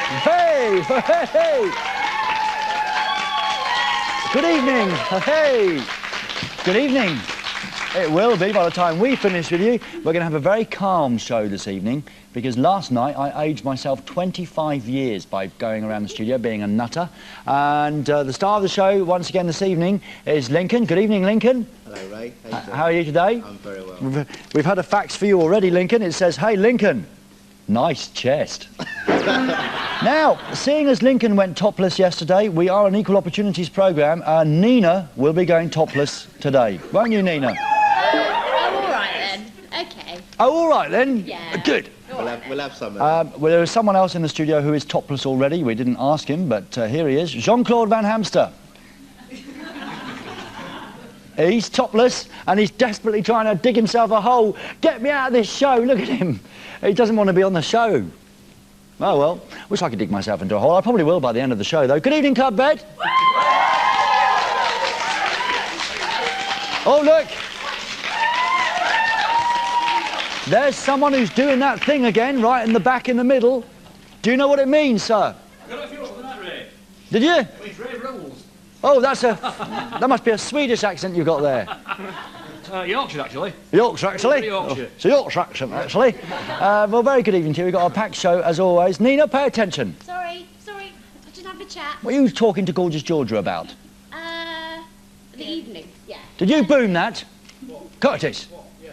Hey! Hey! Good evening. Hey! Good evening. It will be by the time we finish with you. We're going to have a very calm show this evening because last night I aged myself 25 years by going around the studio being a nutter. And the star of the show once again this evening is Lincoln. Good evening, Lincoln. Hello, Ray. How are you today? I'm very well. We've had a fax for you already, Lincoln. It says, "Hey, Lincoln, nice chest." Now, seeing as Lincoln went topless yesterday, we are an equal opportunities programme. Nina will be going topless today. Won't you, Nina? Oh, all right then. Okay. Oh, all right then. Yeah. Good. We'll have some. Well, there is someone else in the studio who is topless already. We didn't ask him, but here he is. Jean-Claude Van Hamster. He's topless and he's desperately trying to dig himself a hole. Get me out of this show. Look at him. He doesn't want to be on the show. Oh, well, wish I could dig myself into a hole. I probably will by the end of the show, though. Good evening, Club Bed. Oh, look. There's someone who's doing that thing again, right in the back in the middle. Do you know what it means, sir? I got a few for that, Ray. Did you? It's Ray Ruggles. Oh, that must be a Swedish accent you've got there. Yorkshire, actually. Yorkshire, actually? Yorkshire. Oh, it's a Yorkshire accent, actually. Well, very good evening to you. We've got a packed show, as always. Nina, pay attention. Sorry. I just have a chat. What are you talking to Gorgeous Georgia about? The evening, yeah. Did you boom that? Curtis,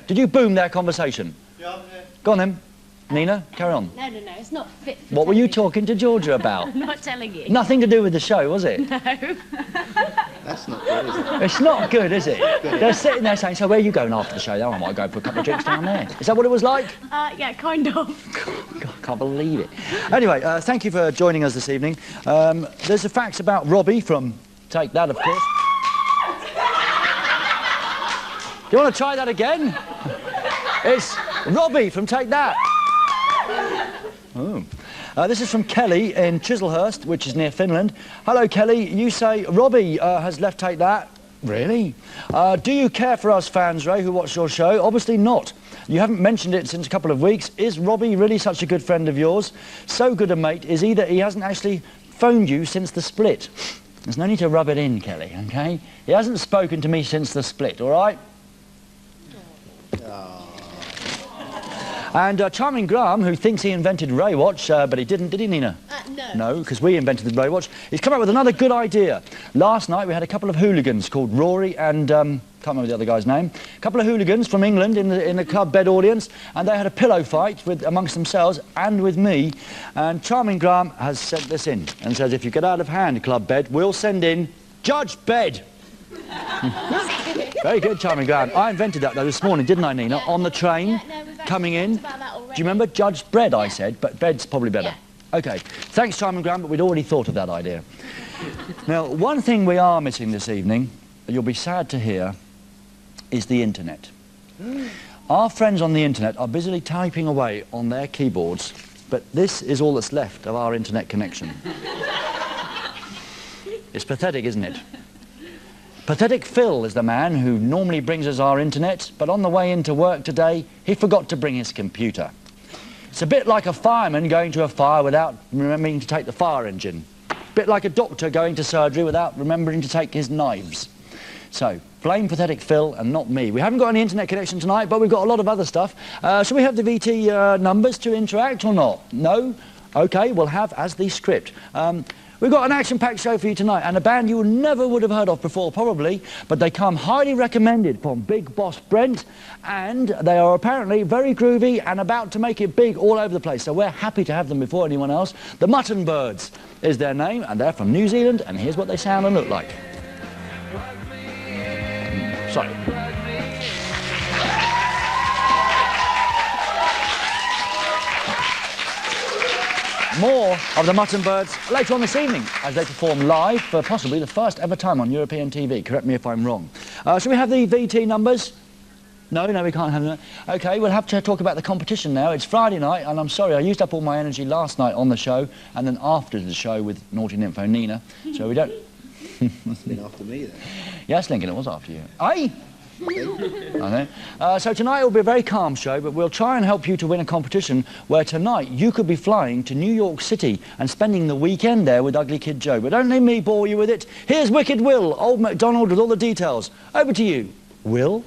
did you boom their conversation? Yeah. Go on, then. Nina, carry on. No, it's not fit for What were you television. talking to Georgia about? I'm not telling you. Nothing to do with the show, was it? No. That's not good, is it? It's not good, is it? They're sitting there saying, "So where are you going after the show?" "Oh, I might go for a couple of drinks down there." Is that what it was like? Yeah, kind of. God, can't believe it. Anyway, thank you for joining us this evening. There's a fact about Robbie from Take That, of course. Do you want to try that again? It's Robbie from Take That. Oh. This is from Kelly in Chislehurst, which is near Finland. Hello, Kelly. You say Robbie has left Take That. Really? Do you care for us fans, Ray, who watch your show? Obviously not. You haven't mentioned it since a couple of weeks. Is Robbie really such a good friend of yours? So good a mate is he that he hasn't actually phoned you since the split. There's no need to rub it in, Kelly, OK? He hasn't spoken to me since the split, all right? And Charming Graham, who thinks he invented Ray Watch, but he didn't, did he, Nina? No. No, because we invented the Ray Watch. He's come up with another good idea. Last night we had a couple of hooligans called Rory and, can't remember the other guy's name. A couple of hooligans from England in the Club Bed audience, and they had a pillow fight amongst themselves and with me. And Charming Graham has sent this in and says, if you get out of hand, Club Bed, we'll send in Judge Bed. Very good, Charming Graham. I invented that, though, this morning, didn't I, Nina? Yeah. On the train, Yeah, no, we've coming in. talked about that already. Do you remember? Judge Bread, I said, but Bed's probably better. Yeah. OK. Thanks, Charming Graham, but we'd already thought of that idea. Now, one thing we are missing this evening, you'll be sad to hear, is the internet. Our friends on the internet are busily typing away on their keyboards, but this is all that's left of our internet connection. It's pathetic, isn't it? Pathetic Phil is the man who normally brings us our internet, but on the way into work today, he forgot to bring his computer. It's a bit like a fireman going to a fire without remembering to take the fire engine. A bit like a doctor going to surgery without remembering to take his knives. So, blame Pathetic Phil and not me. We haven't got any internet connection tonight, but we've got a lot of other stuff. Shall we have the VT numbers to interact or not? No? OK, we'll have as the script. We've got an action-packed show for you tonight, and a band you never would have heard of before, probably, but they come highly recommended from Big Boss Brent, and they are apparently very groovy and about to make it big all over the place, so we're happy to have them before anyone else. The Mutton Birds is their name, and they're from New Zealand, and here's what they sound and look like. Sorry. More of the Mutton Birds later on this evening as they perform live for possibly the first ever time on European TV. Correct me if I'm wrong. Shall we have the VT numbers? No, we can't have them. OK, we'll have to talk about the competition now. It's Friday night, and I'm sorry, I used up all my energy last night on the show and then after the show with Naughty Nympho Nina, so we don't... Must have been after me, then. Yes, Lincoln, it was after you. Aye? Okay. So tonight will be a very calm show, but we'll try and help you to win a competition where tonight you could be flying to New York City and spending the weekend there with Ugly Kid Joe. But don't let me bore you with it. Here's Wicked Will, Old MacDonald with all the details. Over to you, Will.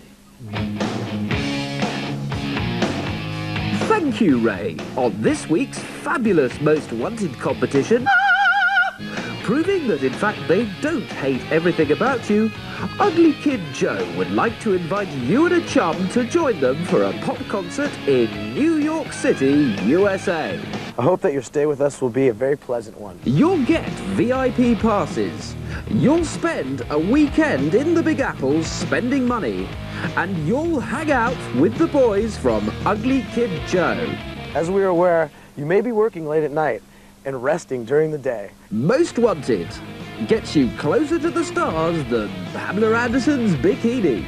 Thank you, Ray, on this week's fabulous Most Wanted competition. Proving that, in fact, they don't hate everything about you, Ugly Kid Joe would like to invite you and a chum to join them for a pop concert in New York City, USA. I hope that your stay with us will be a very pleasant one. You'll get VIP passes. You'll spend a weekend in the Big Apple spending money. And you'll hang out with the boys from Ugly Kid Joe. As we are aware, you may be working late at night and resting during the day. Most Wanted gets you closer to the stars than Pamela Anderson's bikini.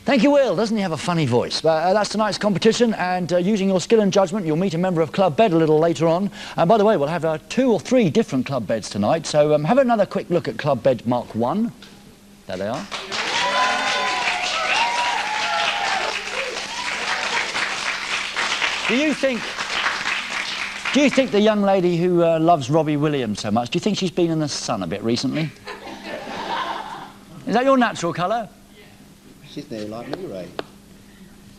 Thank you, Will. Doesn't he have a funny voice? That's tonight's competition, and using your skill and judgment, you'll meet a member of Club Bed a little later on. And by the way, we'll have 2 or 3 different Club Beds tonight, so have another quick look at Club Bed Mark 1. There they are. Do you think the young lady who loves Robbie Williams so much, do you think she's been in the sun a bit recently? Is that your natural colour? She's nearly like me, Ray.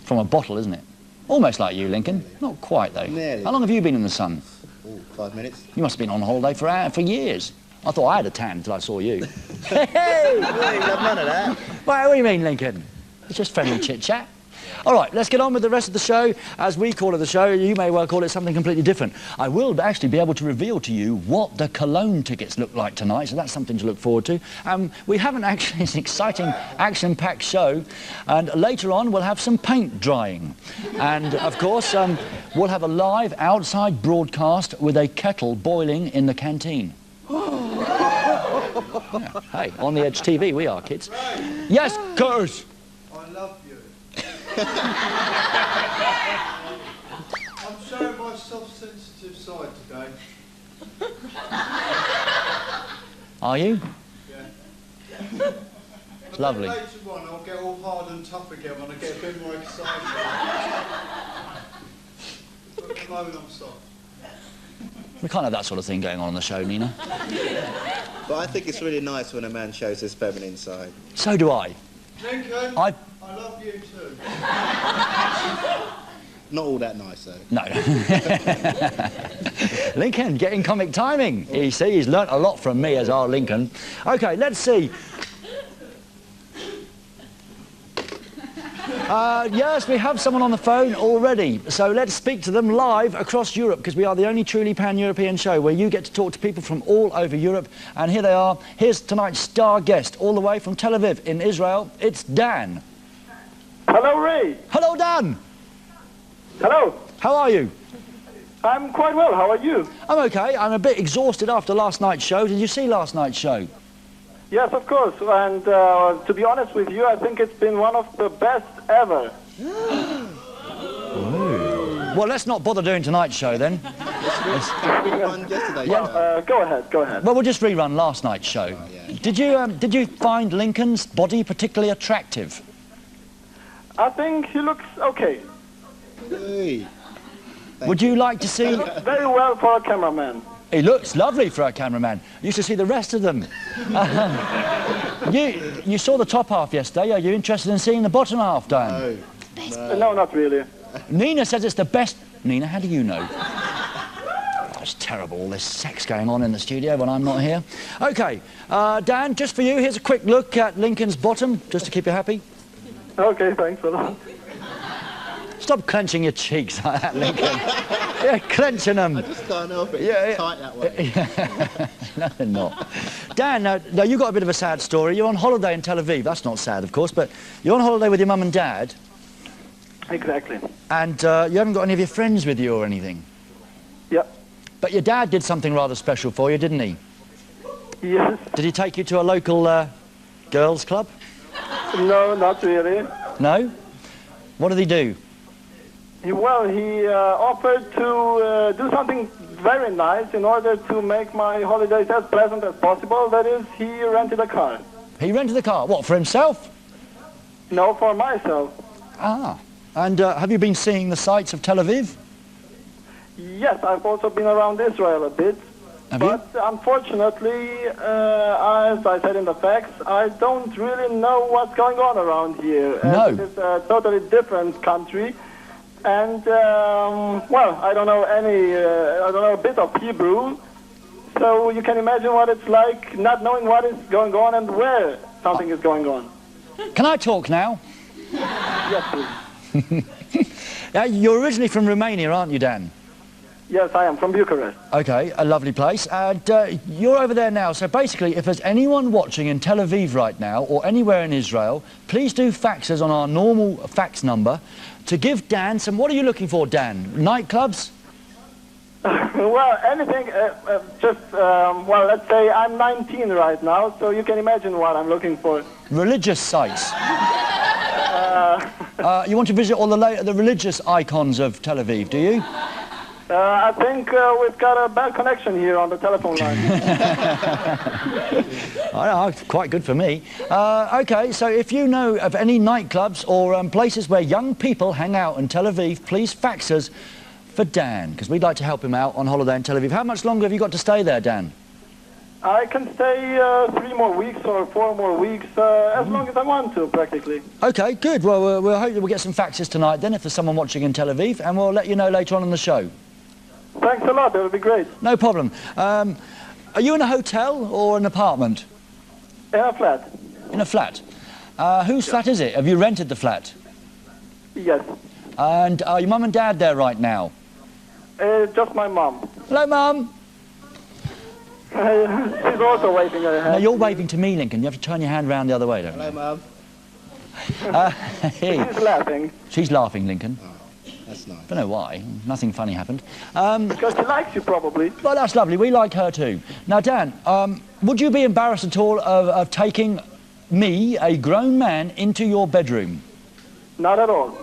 From a bottle, isn't it? Almost like you, Lincoln. Not quite, though. Nearly. How long have you been in the sun? Oh, 5 minutes. You must have been on holiday for years. I thought I had a tan until I saw you. Hey! You've got none of that. Well, what do you mean, Lincoln? It's just friendly chit-chat. All right, let's get on with the rest of the show. As we call it the show, you may well call it something completely different. I will actually be able to reveal to you what the Cologne tickets look like tonight, so that's something to look forward to. We haven't actually, it's an exciting, action-packed show, and later on we'll have some paint drying. And, of course, we'll have a live outside broadcast with a kettle boiling in the canteen. Yeah. Hey, On the Edge TV, we are, kids. Ray. Yes, Curse. I love you. I'm showing my self-sensitive side today. Are you? Yeah. It's lovely. Later on, I'll get all hard and tough again when I get a bit more excited. But at the moment, I'm soft. We can't have that sort of thing going on the show, Nina. But I think it's really nice when a man shows his feminine side. So do I. Lincoln, I love you too. Not all that nice, though. No. Lincoln, getting comic timing. You see, he's learnt a lot from me as our Lincoln. OK, let's see. Yes, we have someone on the phone already. So let's speak to them live across Europe, because we are the only truly pan-European show where you get to talk to people from all over Europe. And here they are. Here's tonight's star guest, all the way from Tel Aviv in Israel. It's Dan. Hello, Ray. Hello, Dan. Hello. How are you? I'm quite well. How are you? I'm OK. I'm a bit exhausted after last night's show. Did you see last night's show? Yes, of course. And to be honest with you, I think it's been one of the best ever. Well, let's not bother doing tonight's show then. We won yesterday. Yeah. Go ahead. Go ahead. Well, we'll just rerun last night's show. Oh, yeah. Did you find Lincoln's body particularly attractive? I think he looks okay. Hey. Would you like to see? Very well for a cameraman. He looks lovely for a cameraman. You should see the rest of them. You saw the top half yesterday. Are you interested in seeing the bottom half, Dan? No. No, not really. Nina says it's the best. Nina, how do you know? Oh, it's terrible, all this sex going on in the studio when I'm not here. OK, Dan, just for you, here's a quick look at Lincoln's bottom, just to keep you happy. Okay, thanks a lot. Stop clenching your cheeks like that, Lincoln. Yeah, clenching them. I just can't help it. Yeah, It's tight that way. No, they're not. Dan, now you've got a bit of a sad story. You're on holiday in Tel Aviv. That's not sad, of course, but you're on holiday with your mum and dad. Exactly. And you haven't got any of your friends with you or anything. Yep. But your dad did something rather special for you, didn't he? Yes. Did he take you to a local girls' club? No, not really. No? What did he do? He offered to do something very nice in order to make my holidays as pleasant as possible. That is, he rented a car. He rented the car. What, for himself? No, for myself. Ah. And have you been seeing the sights of Tel Aviv? Yes, I've also been around Israel a bit. Have but unfortunately, as I said in the facts, I don't really know what's going on around here. No. It's a totally different country. And, well, I don't know a bit of Hebrew. So you can imagine what it's like not knowing what is going on and where something is going on. Can I talk now? Yes, please. You're originally from Romania, aren't you, Dan? Yes, I am, from Bucharest. Okay, a lovely place. And you're over there now, so basically, if there's anyone watching in Tel Aviv right now, or anywhere in Israel, please do fax us on our normal fax number to give Dan some... What are you looking for, Dan? Nightclubs? Well, anything, well, let's say I'm 19 right now, so you can imagine what I'm looking for. Religious sites. You want to visit all the religious icons of Tel Aviv, do you? I think we've got a bad connection here on the telephone line. I know, quite good for me. Okay, so if you know of any nightclubs or places where young people hang out in Tel Aviv, please fax us for Dan, because we'd like to help him out on holiday in Tel Aviv. How much longer have you got to stay there, Dan? I can stay 3 more weeks or 4 more weeks, as long as I want to, practically. Okay, good. Well, we'll hope that we'll get some faxes tonight then, if there's someone watching in Tel Aviv, and we'll let you know later on in the show. Thanks a lot, that would be great. No problem. Are you in a hotel or an apartment? In a flat. In a flat. Whose flat is it? Have you rented the flat? Yes. And are your mum and dad there right now? Just my mum. Hello, Mum. She's also waving her hand. No, you're waving to me, Lincoln. You have to turn your hand round the other way, don't you? Hello, Mum. Hey. She's laughing. She's laughing, Lincoln. Oh, that's nice. Don't know why. Nothing funny happened. Because she likes you, probably. Well, that's lovely. We like her too. Now, Dan, would you be embarrassed at all of taking me, a grown man, into your bedroom? Not at all.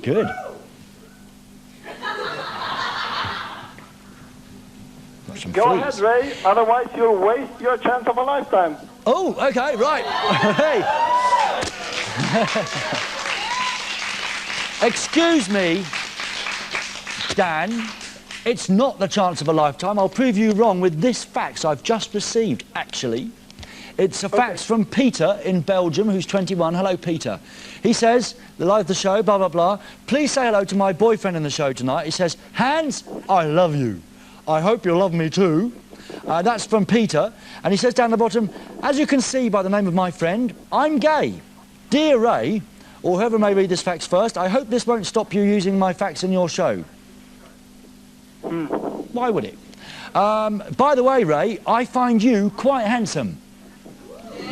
Good. Got some Go fleas. ahead, Ray. Otherwise, you'll waste your chance of a lifetime. Oh, okay, right. Hey. Excuse me, Dan. It's not the chance of a lifetime. I'll prove you wrong with this fax I've just received, actually. It's a fax from Peter in Belgium, who's 21. Hello, Peter. He says, the show, blah, blah, blah. Please say hello to my boyfriend in the show tonight. He says, Hans, I love you. I hope you love me too. That's from Peter. And he says down the bottom, as you can see by the name of my friend, I'm gay. Dear Ray, or whoever may read this fax first, I hope this won't stop you using my fax in your show. Why would it? By the way, Ray, I find you quite handsome.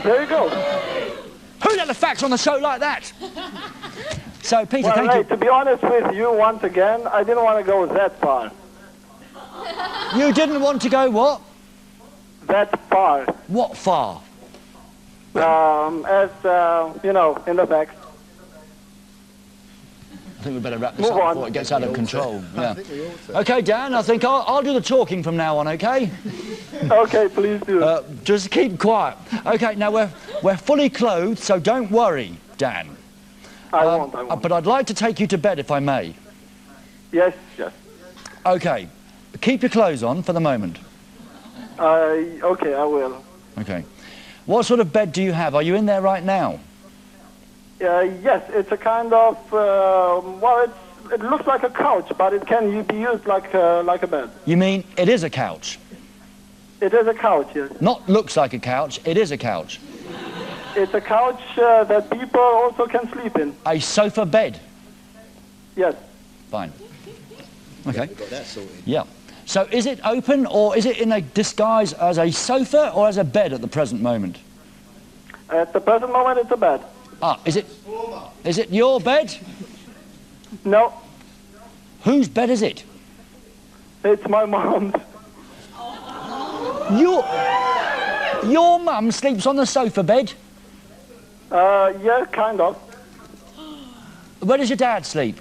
There you go. Who let the fax on the show like that? So, Peter, Well, thank Ray, you. to be honest with you, once again, I didn't want to go that far. You didn't want to go what? That far. What far? You know, in the fact. I think we better wrap this Move up on. before it gets out of control. I Yeah. think we ought to. Okay, Dan, I think I'll do the talking from now on, okay? Okay, please do. Just keep quiet. Okay, now we're fully clothed, so don't worry, Dan. I won't. But I'd like to take you to bed, if I may. Yes, yes. Okay. Keep your clothes on for the moment. Okay, I will. Okay. What sort of bed do you have? Are you in there right now? Yes, it's a kind of, it looks like a couch, but it can be used like a bed. You mean it is a couch? It is a couch, yes. Not looks like a couch, it is a couch. It's a couch that people also can sleep in. A sofa bed? Yes. Fine. Okay. We've got that sorted. Yeah. So is it open, or is it in a disguise as a sofa or as a bed at the present moment? At the present moment, it's a bed. Ah, is it your bed? No, Whose bed is it? it's my mom's. Your mum sleeps on the sofa bed? Yeah, kind of. Where does your dad sleep?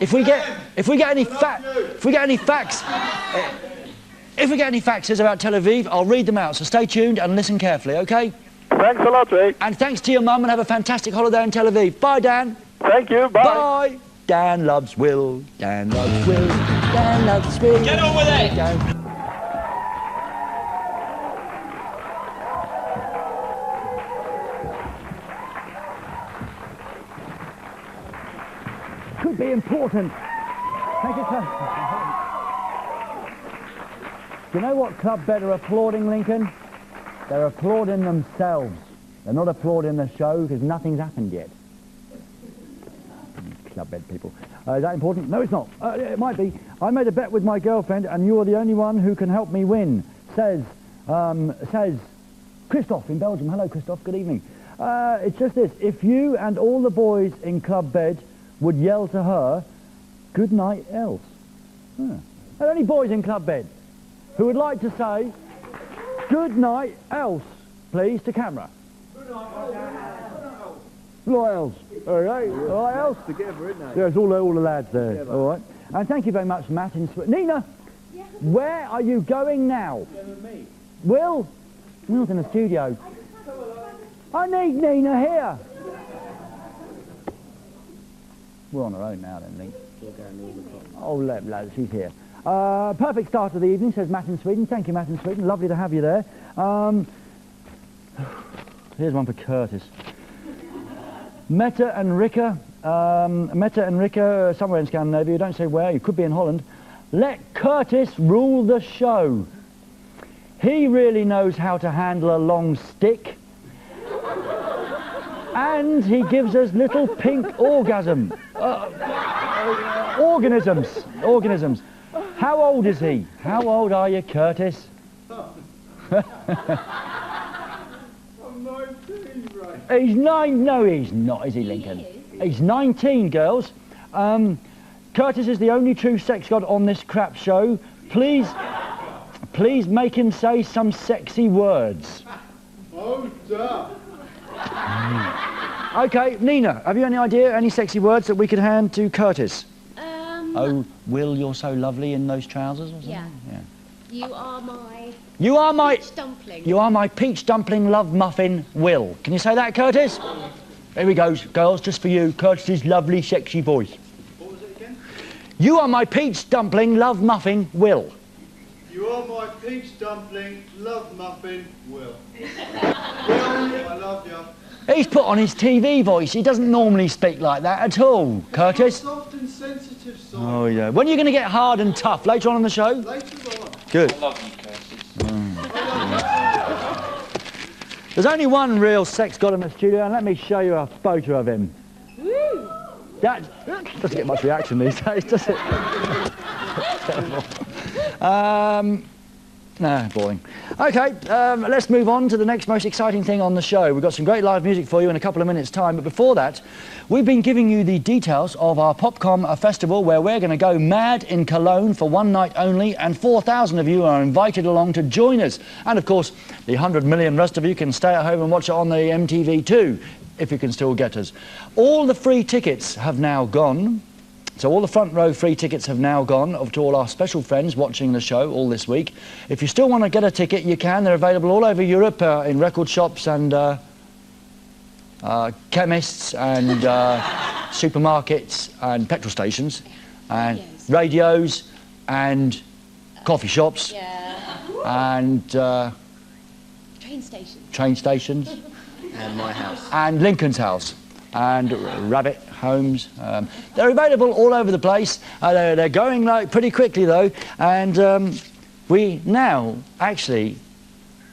If we get any faxes about Tel Aviv, I'll read them out. So stay tuned and listen carefully, okay? Thanks a lot, Ray. And thanks to your mum, and have a fantastic holiday in Tel Aviv. Bye, Dan. Thank you. Bye. Bye. Dan loves Will. Dan loves Will. Dan loves Will. Get on with it! Dan. Could be important. Thank you, sir. Do you know what Club Bed are applauding, Lincoln? They're applauding themselves. They're not applauding the show because nothing's happened yet. Club Bed people. Is that important? No, it's not. It might be. I made a bet with my girlfriend and you are the only one who can help me win. Says Christoph in Belgium. Hello, Christoph. Good evening. It's just this. If you and all the boys in Club Bed would yell to her, good night, else. Are there any boys in Club Bed who would like to say, good night, else, please, to camera? Good night, else. Good night, else. All right, all right, else. Together, isn't it? There's all the lads there. Together. All right. And thank you very much, Matt. Nina, yeah. Where are you going now? With me. Will? Will's in the studio. I need Nina here. We're on our own now then, Lee. Oh, lads, she's here. Perfect start of the evening, says Matt in Sweden. Thank you, Matt in Sweden. Lovely to have you there. Here's one for Curtis. Mette and Rika, somewhere in Scandinavia, you don't say where, you could be in Holland. Let Curtis rule the show. He really knows how to handle a long stick. And he gives us little pink organisms. How old is he? How old are you, Curtis? I'm 19, right? He's 9. No, he's not, is he, Lincoln? He's 19, girls. Curtis is the only true sex god on this crap show. Please make him say some sexy words. Oh, duh. Okay, Nina, have you any idea, any sexy words that we could hand to Curtis? Oh, Will, you're so lovely in those trousers or something? Yeah. Yeah. You are my peach dumpling. You are my peach dumpling love muffin, Will. Can you say that, Curtis? Here we go, girls, just for you, Curtis's lovely, sexy voice. What was it again? You are my peach dumpling love muffin, Will. You are my peach dumpling, love muffin, Will. Will, I love you. He's put on his TV voice. He doesn't normally speak like that at all, Curtis. Soft and sensitive side. Oh, yeah. When are you going to get hard and tough? Later on in the show? Later on. Good. I love you, Curtis. There's only one real sex god in the studio, and let me show you a photo of him. Woo! That doesn't get much reaction these days, does it? No, boring. Okay, let's move on to the next most exciting thing on the show. We've got some great live music for you in a couple of minutes' time, but before that, we've been giving you the details of our Popcom festival, where we're going to go mad in Cologne for one night only, and 4,000 of you are invited along to join us. And of course, the 100 million rest of you can stay at home and watch it on the MTV2, if you can still get us. All the free tickets have now gone. So all the front row free tickets have now gone to all our special friends watching the show all this week. If you still want to get a ticket, you can. They're available all over Europe in record shops and chemists and supermarkets and petrol stations and radios and coffee shops and train stations And my house. and Lincoln's house and Rabbit Homes. They're available all over the place. They're going like pretty quickly though, and we now actually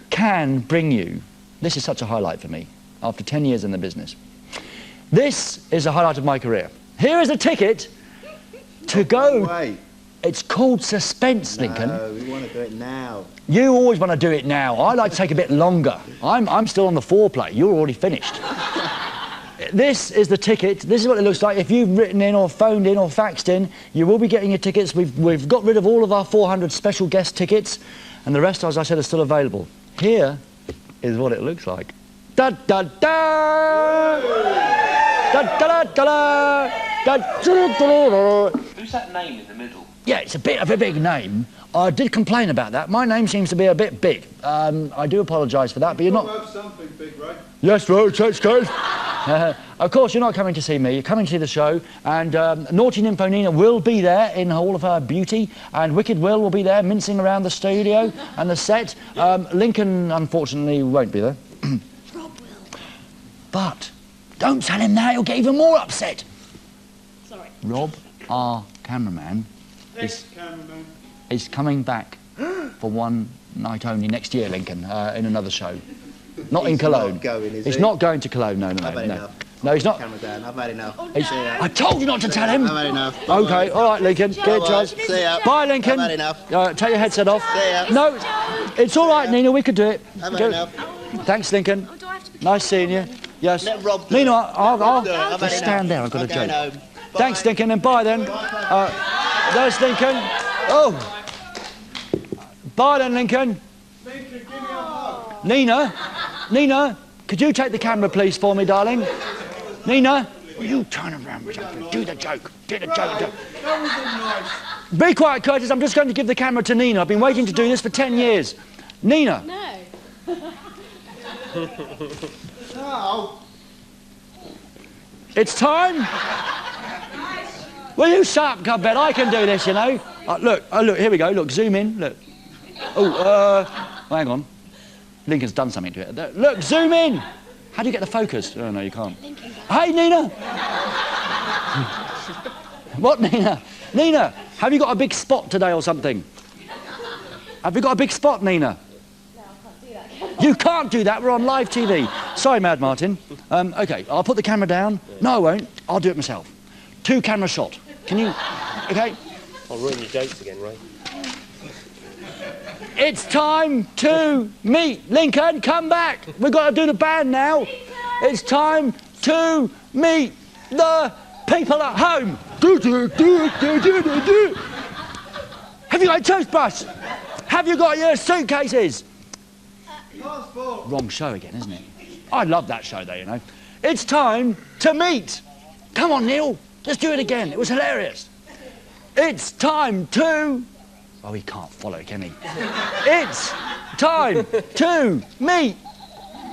can bring you, this is such a highlight for me after 10 years in the business. This is a highlight of my career. Here is a ticket to go. Wait. It's called Suspense, Lincoln. No, we want to do it now. You always want to do it now. I like to take a bit longer. I'm still on the foreplay. You're already finished. This is the ticket. This is what it looks like. If you've written in or phoned in or faxed in, you will be getting your tickets. We've got rid of all of our 400 special guest tickets, and the rest, as I said, are still available. Here is what it looks like. Da da da! Da da da da! Who's that name in the middle? Yeah, it's a bit of a big name. I did complain about that. My name seems to be a bit big. I do apologise for that, but you're not... Have something big, right? Yes, right, that's good. Of course, you're not coming to see me. You're coming to see the show. And Naughty Nympho Nina will be there in all of her beauty. And Wicked Will be there, mincing around the studio and the set. Lincoln, unfortunately, won't be there. Rob will. But don't tell him that. He'll get even more upset. Sorry. Rob, our cameraman, Ex-cameraman. is coming back for one night only next year, Lincoln, in another show. Not in He's Cologne. not going, is He's he? not going to Cologne, no. I've had No, enough. no, he's not. Camera down. I've had enough. He's- I told you not to tell him. I've had enough. Okay, all right, Lincoln. Get it, Bye-bye. Charles. See ya. Bye, Lincoln. I've had enough. Take your headset off. See ya. No, it's all right, Nina. We could do it. I've had Go- enough. Thanks, Lincoln. Oh, do I have to be Nice seeing you. Yes. Let Rob do Nina, it. I'll Do it. I've had just stand enough. there. I've got a I'm going joke. home. Thanks, Bye. Lincoln, and bye then. There's Lincoln. Oh. Bye then, Lincoln. Lincoln, give me a hug. Nina, could you take the camera, please, for me, darling? Nina, will you turn around? Do the joke. Do the joke. That wasn't nice. Be quiet, Curtis. I'm just going to give the camera to Nina. I've been waiting to do this for 10 years. Nina. No. No. It's time. Will you shut up, Cubhead? I can do this, you know. Look, here we go. Look, zoom in. Look. Oh, hang on. Lincoln's done something to it. Look, zoom in. How do you get the focus? Oh, no, you can't. Hey, Nina. What, Nina? Nina, have you got a big spot today or something? Have you got a big spot, Nina? You can't do that. We're on live TV. Sorry, Mad Martin. OK, I'll put the camera down. No, I won't. I'll do it myself. 2-camera shot. Can you... OK? I'll ruin your jokes again, right? It's time to meet Lincoln. Come back. We've got to do the band now. It's time to meet the people at home. Have you got a toothbrush? Have you got your suitcases? Passport. Wrong show again, isn't it? I love that show, though, you know. It's time to meet. Come on, Neil. Let's do it again. It was hilarious. It's time to... Oh, he can't follow, can he? It's time to meet...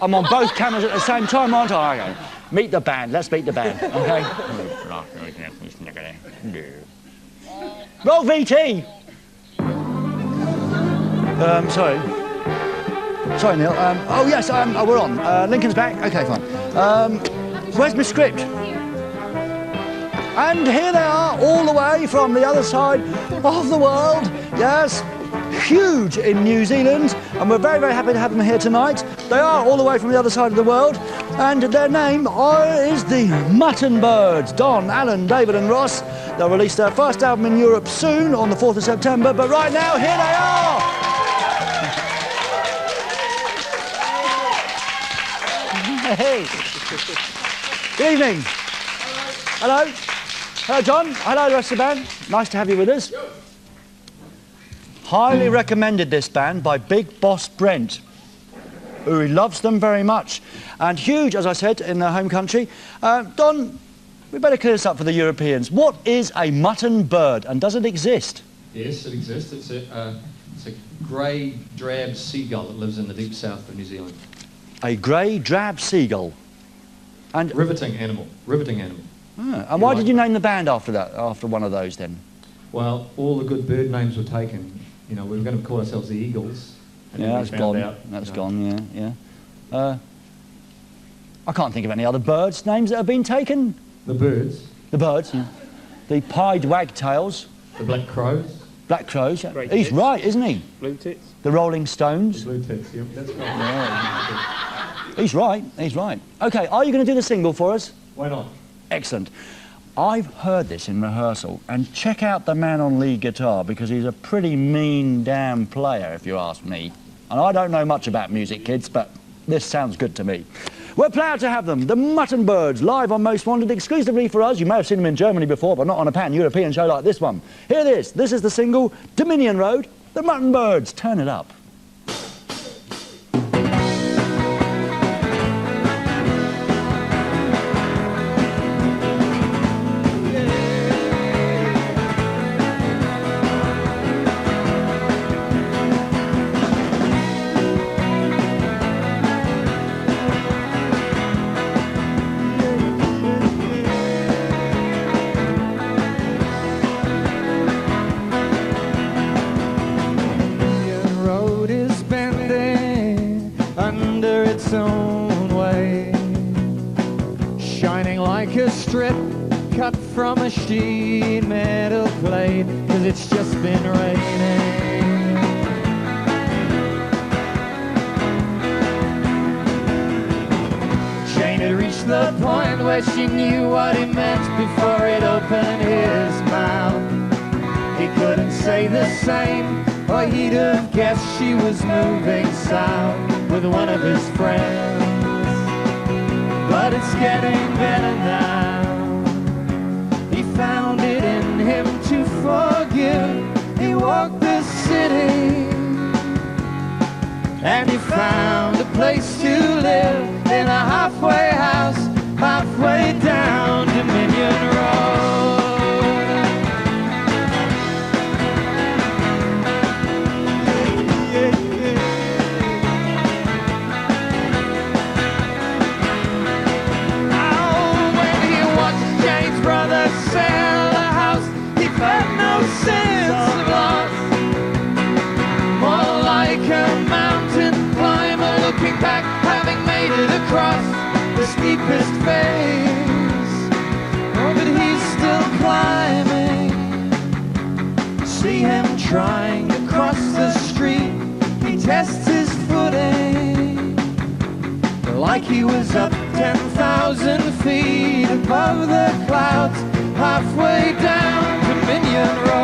I'm on both cameras at the same time, aren't I? Okay. Meet the band. Let's meet the band, OK? Roll VT! Sorry. Sorry, Neil. Oh, yes, we're on. Lincoln's back. OK, fine. Where's my script? And here they are, all the way from the other side of the world. Yes, huge in New Zealand, and we're very, very happy to have them here tonight. They are all the way from the other side of the world, and their name is the Mutton Birds. Don, Alan, David and Ross. They'll release their first album in Europe soon, on the 4th of September, but right now, here they are! Hey! Good evening. Hello. Hello, John. Hello, the rest of the band. Nice to have you with us. Highly recommended, this band, by Big Boss Brent, who loves them very much. And huge, as I said, in their home country. Don, we better clear this up for the Europeans. What is a mutton bird, and does it exist? Yes, it exists. It's a grey, drab seagull that lives in the deep south of New Zealand. A grey, drab seagull. And Riveting animal. Riveting animal. and why did you name the band after that, after one of those then? Well, all the good bird names were taken. You know, we were going to call ourselves the Eagles. And Yeah, then we that's found gone. out, That's you know, gone, yeah. I can't think of any other birds' names that have been taken. The birds, The birds, yeah. The pied wagtails, the black crows, black crows. Yeah. Great He's tits. right, isn't he? Blue tits. The Rolling the Stones. blue tits. Yep, that's right. He's right, he's right. OK, are you going to do the single for us? Why not? Excellent. I've heard this in rehearsal, and check out the man on lead guitar, because he's a pretty mean damn player, if you ask me. And I don't know much about music, kids, but this sounds good to me. We're proud to have them, the Mutton Birds, live on Most Wanted, exclusively for us. You may have seen them in Germany before, but not on a pan-European show like this one. Here it is. This is the single, Dominion Road, the Mutton Birds. Turn it up. its own way, shining like a strip cut from a sheet metal plate, 'cause it's just been raining. Jane had reached the point where she knew what he meant before it opened his mouth. He couldn't say the same, or he'd have guessed she was moving south with one of his friends. But it's getting better now. He found it in him to forgive. He walked the city, and he found a place to live in a halfway house, halfway down Dominion Road. Brother sell a house, he felt no sense of loss. More like a mountain climber looking back, having made it across the steepest face. Oh, but he's still climbing. See him trying to cross the street. He tests his footing like he was up 10,000 feet above the clouds, halfway down Dominion Road.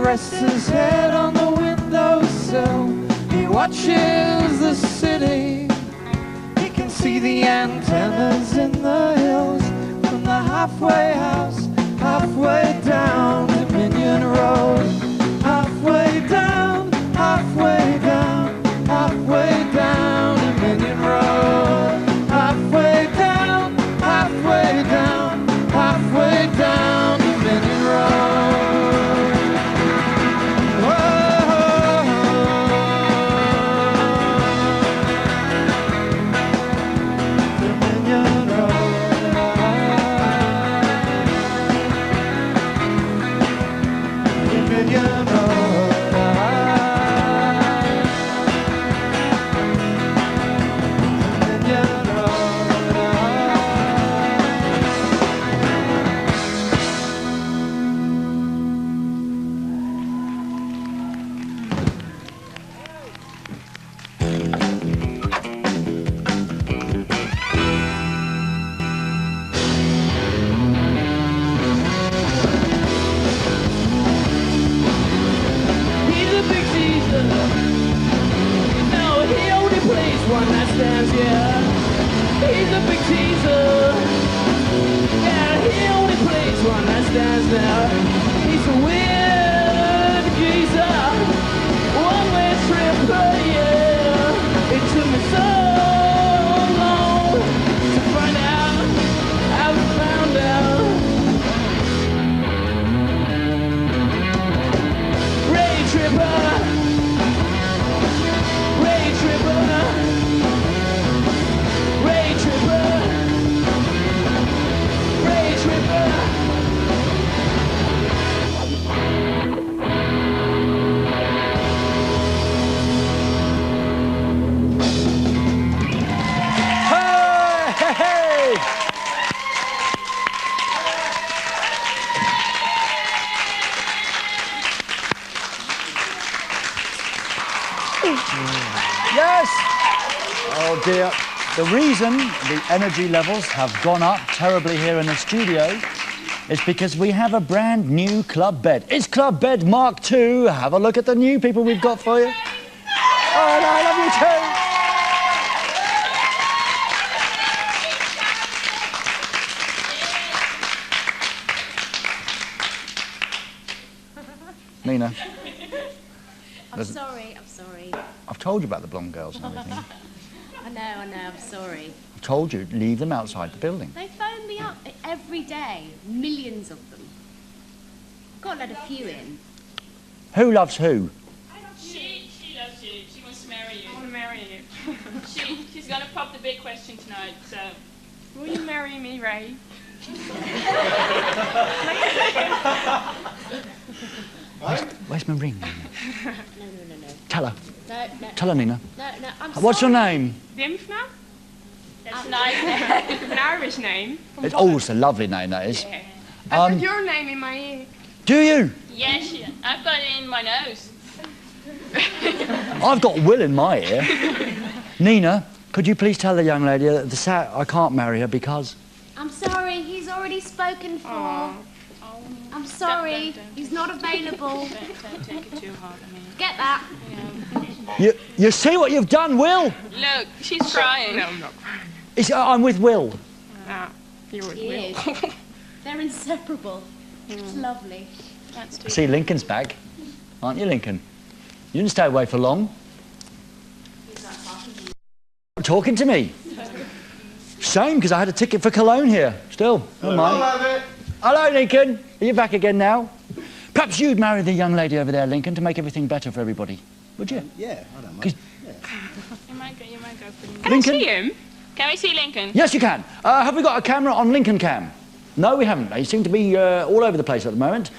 Rests his head on the windowsill. He watches the city. He can see the antennas in the hills from the halfway house, halfway down Dominion Road. Halfway down, halfway down, halfway down Dominion Road. Halfway down, halfway down, halfway down Dominion Road. One that stands here. He's a big teaser. Yeah, he only plays one that stands there. He's a weird geezer. One-way trip per year. It took me so long to find out. I've found out. Ray Tripper. Ray Tripper. Ray Tripper, Ray Tripper. Hey, hey, hey. Yes. Oh dear. The reason the energy levels have gone up terribly here in the studio is because we have a brand new club bed. It's Club Bed Mark II. Have a look at the new people we've got for you. Oh, and I love you too. Nina. I'm sorry, I'm sorry. I've told you about the blonde girls and everything. I know, I'm sorry. I've told you, leave them outside the building. They phone me up every day, millions of them. Got to let a few in. Who loves who? She loves you. She wants to marry you. I want to marry you. She's going to pop the big question tonight, so... Will you marry me, Ray? Where's my ring? No. Tell her. No. Tell her, Nina. No, I'm What's your sorry. name? Dimfna? That's a nice name. It's an Irish name. It's a lovely name, that is. Yeah. I've Um, got your name in my ear. Do you? Yes, I've got it in my nose. I've got Will in my ear. Nina, could you please tell the young lady that I can't marry her because... I'm sorry, he's already spoken for. I'm sorry, he's not available. Don't take it too hard. I mean, Get that. You see what you've done, Will? look, she's crying. No, I'm not crying. I'm with Will. Ah, you're with He Will. is. They're inseparable. It's lovely. That's too. See, Lincoln's back. Aren't you, Lincoln? You didn't stay away for long. Talking to me. Shame, because I had a ticket for Cologne here. Still, never mind. Hello, Lincoln. Are you back again now? Perhaps you'd marry the young lady over there, Lincoln, to make everything better for everybody. Would you? Yeah, I don't mind. You might go for Lincoln. Lincoln? Can I see him? Can we see Lincoln? Yes, you can. Have we got a camera on Lincoln Cam? No, we haven't. They seem to be all over the place at the moment.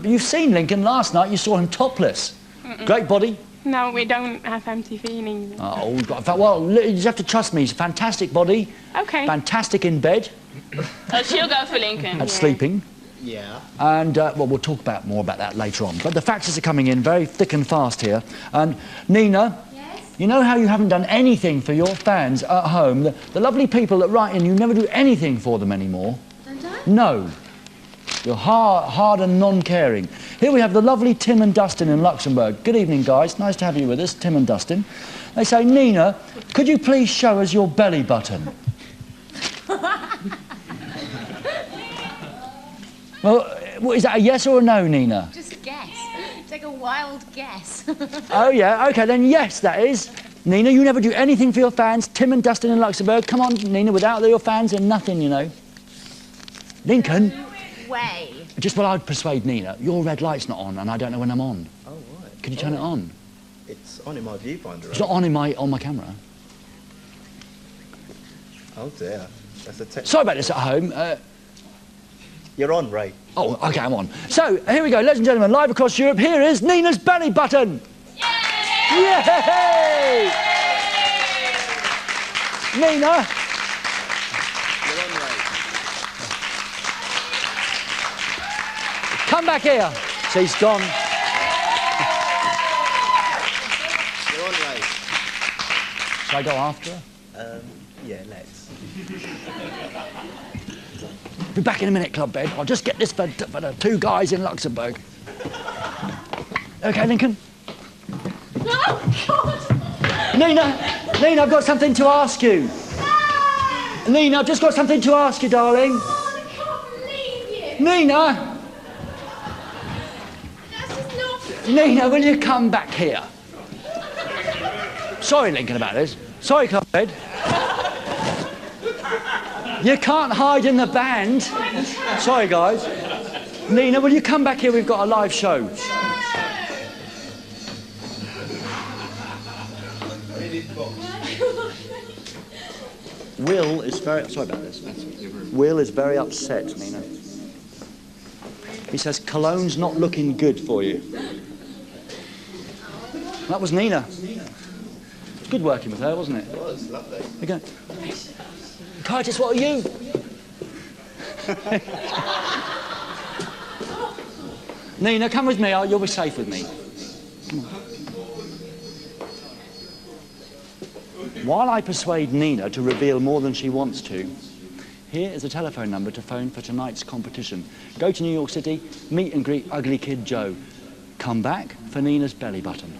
You've seen Lincoln last night. You saw him topless. Great body. No, we don't have MTV either. Oh, well, you just have to trust me. He's a fantastic body. Okay. Fantastic in bed. Oh, she'll go for Lincoln. And sleeping. Yeah. And, well, we'll talk more about that later on. But the faxes are coming in very thick and fast here. And, Nina, Yes? you know how you haven't done anything for your fans at home? The lovely people that write in, you never do anything for them anymore. Don't I? No. You're hard and non-caring. Here we have the lovely Tim and Dustin in Luxembourg. Good evening, guys. Nice to have you with us, Tim and Dustin. They say, Nina, could you please show us your belly button? Well, is that a yes or a no, Nina? Just guess. Take a wild guess. Oh, yeah. OK, then yes, that is. Nina, you never do anything for your fans. Tim and Dustin in Luxembourg. Come on, Nina, without your fans, they're nothing, you know. Lincoln. Way. Just what I'd persuade Nina. Your red light's not on, and I don't know when I'm on. Oh, right. Can you turn it on? It's on in my viewfinder. It's not on my camera. Oh, dear. That's a tech. Sorry about this at home. You're on, Ray. Oh, OK, I'm on. So, here we go, ladies and gentlemen, live across Europe, here is Nina's belly button. Yay! Nina. You're on, Ray. Come back here. She's gone. You're on, Ray. Shall I go after her? Yeah, let's. Be back in a minute, Club Bed. I'll just get this for the two guys in Luxembourg. OK, Lincoln? Oh, God! Nina, I've got something to ask you. Nina, I've just got something to ask you, darling. Oh, I can't believe you. Nina! This is not... Nina, will you come back here? Sorry, Lincoln, about this. Sorry, Club Bed. You can't hide in the band. Sorry, guys. Nina, will you come back here? We've got a live show. Will is very... Sorry about this. Will is very upset, Nina. He says Cologne's not looking good for you. That was Nina. It's good working with her, wasn't it? It was lovely. Okay. Titus, what are you? Nina, come with me. You'll be safe with me. Come on. While I persuade Nina to reveal more than she wants to, here is a telephone number to phone for tonight's competition. Go to New York City, meet and greet Ugly Kid Joe. Come back for Nina's belly button.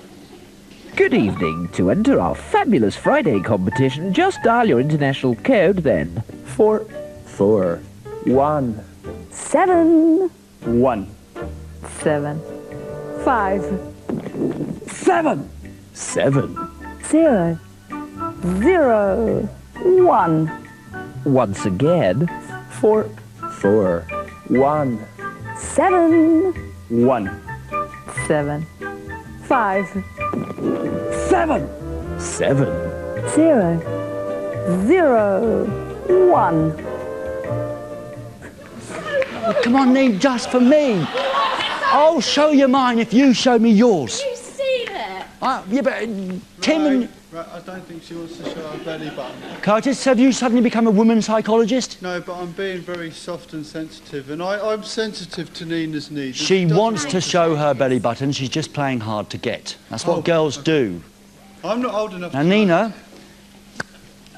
Good evening. To enter our fabulous Friday competition, just dial your international code then. 4, 1, 7, 1, 7, 5. 7. 7. 0. 0. 1. Once again. 4. 4. 1. 7. 1. 7. 5. 7. 7. 0. 0. 1. Oh, come on, Neen, just for me. I'll show you mine if you show me yours. You've seen it. Yeah, but Tim and... Right, I don't think she wants to show her belly button. Curtis, have you suddenly become a woman psychologist? No, but I'm being very soft and sensitive, and I'm sensitive to Nina's needs. She wants to show her belly button, she's just playing hard to get. That's what girls do. I'm not old enough Now, to... Nina,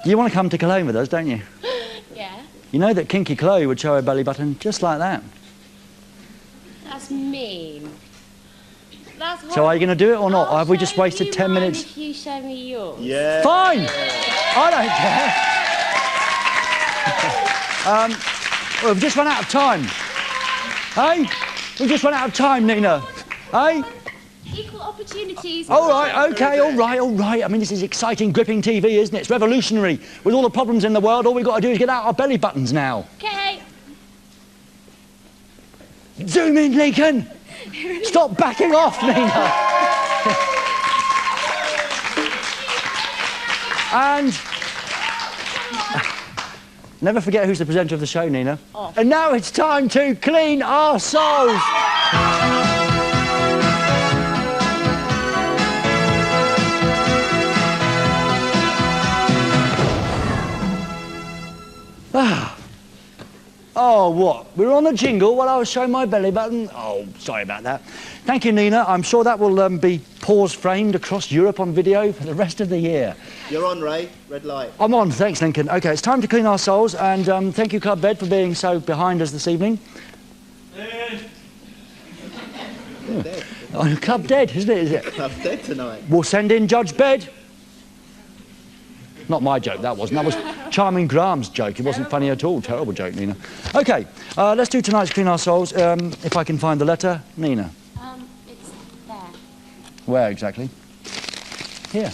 you want to come to Cologne with us, don't you? Yeah. You know that Kinky Chloe would show her belly button just like that. That's mean. That's So are you going to do it or not? Or have we just wasted 10 minutes? If you show me yours. Yeah. Fine! I don't care. Well, we've just run out of time. Hey? We've just run out of time, Nina. Hey? Equal opportunities. All right, okay, all right. I mean, this is exciting, gripping TV, isn't it? It's revolutionary. With all the problems in the world, all we've got to do is get out our belly buttons now. Okay. Zoom in, Lincoln. Stop backing off, Nina. And never forget who's the presenter of the show, Nina. Oh. And now it's time to clean our souls. Oh, what? We were on the jingle while I was showing my belly button? Oh, sorry about that. Thank you, Nina. I'm sure that will be pause-framed across Europe on video for the rest of the year. You're on, Ray. Red light. I'm on. Thanks, Lincoln. OK, it's time to clean our souls, and thank you, Club Bed, for being so behind us this evening. Oh, Club Dead, isn't it? Is it? Club Dead tonight. We'll send in Judge Bed. Not my joke, that wasn't. That was Charming Graham's joke. It wasn't funny at all. Terrible joke, Nina. OK, let's do tonight's Clean Our Souls. If I can find the letter. Nina. It's there. Where exactly? Here. Yeah.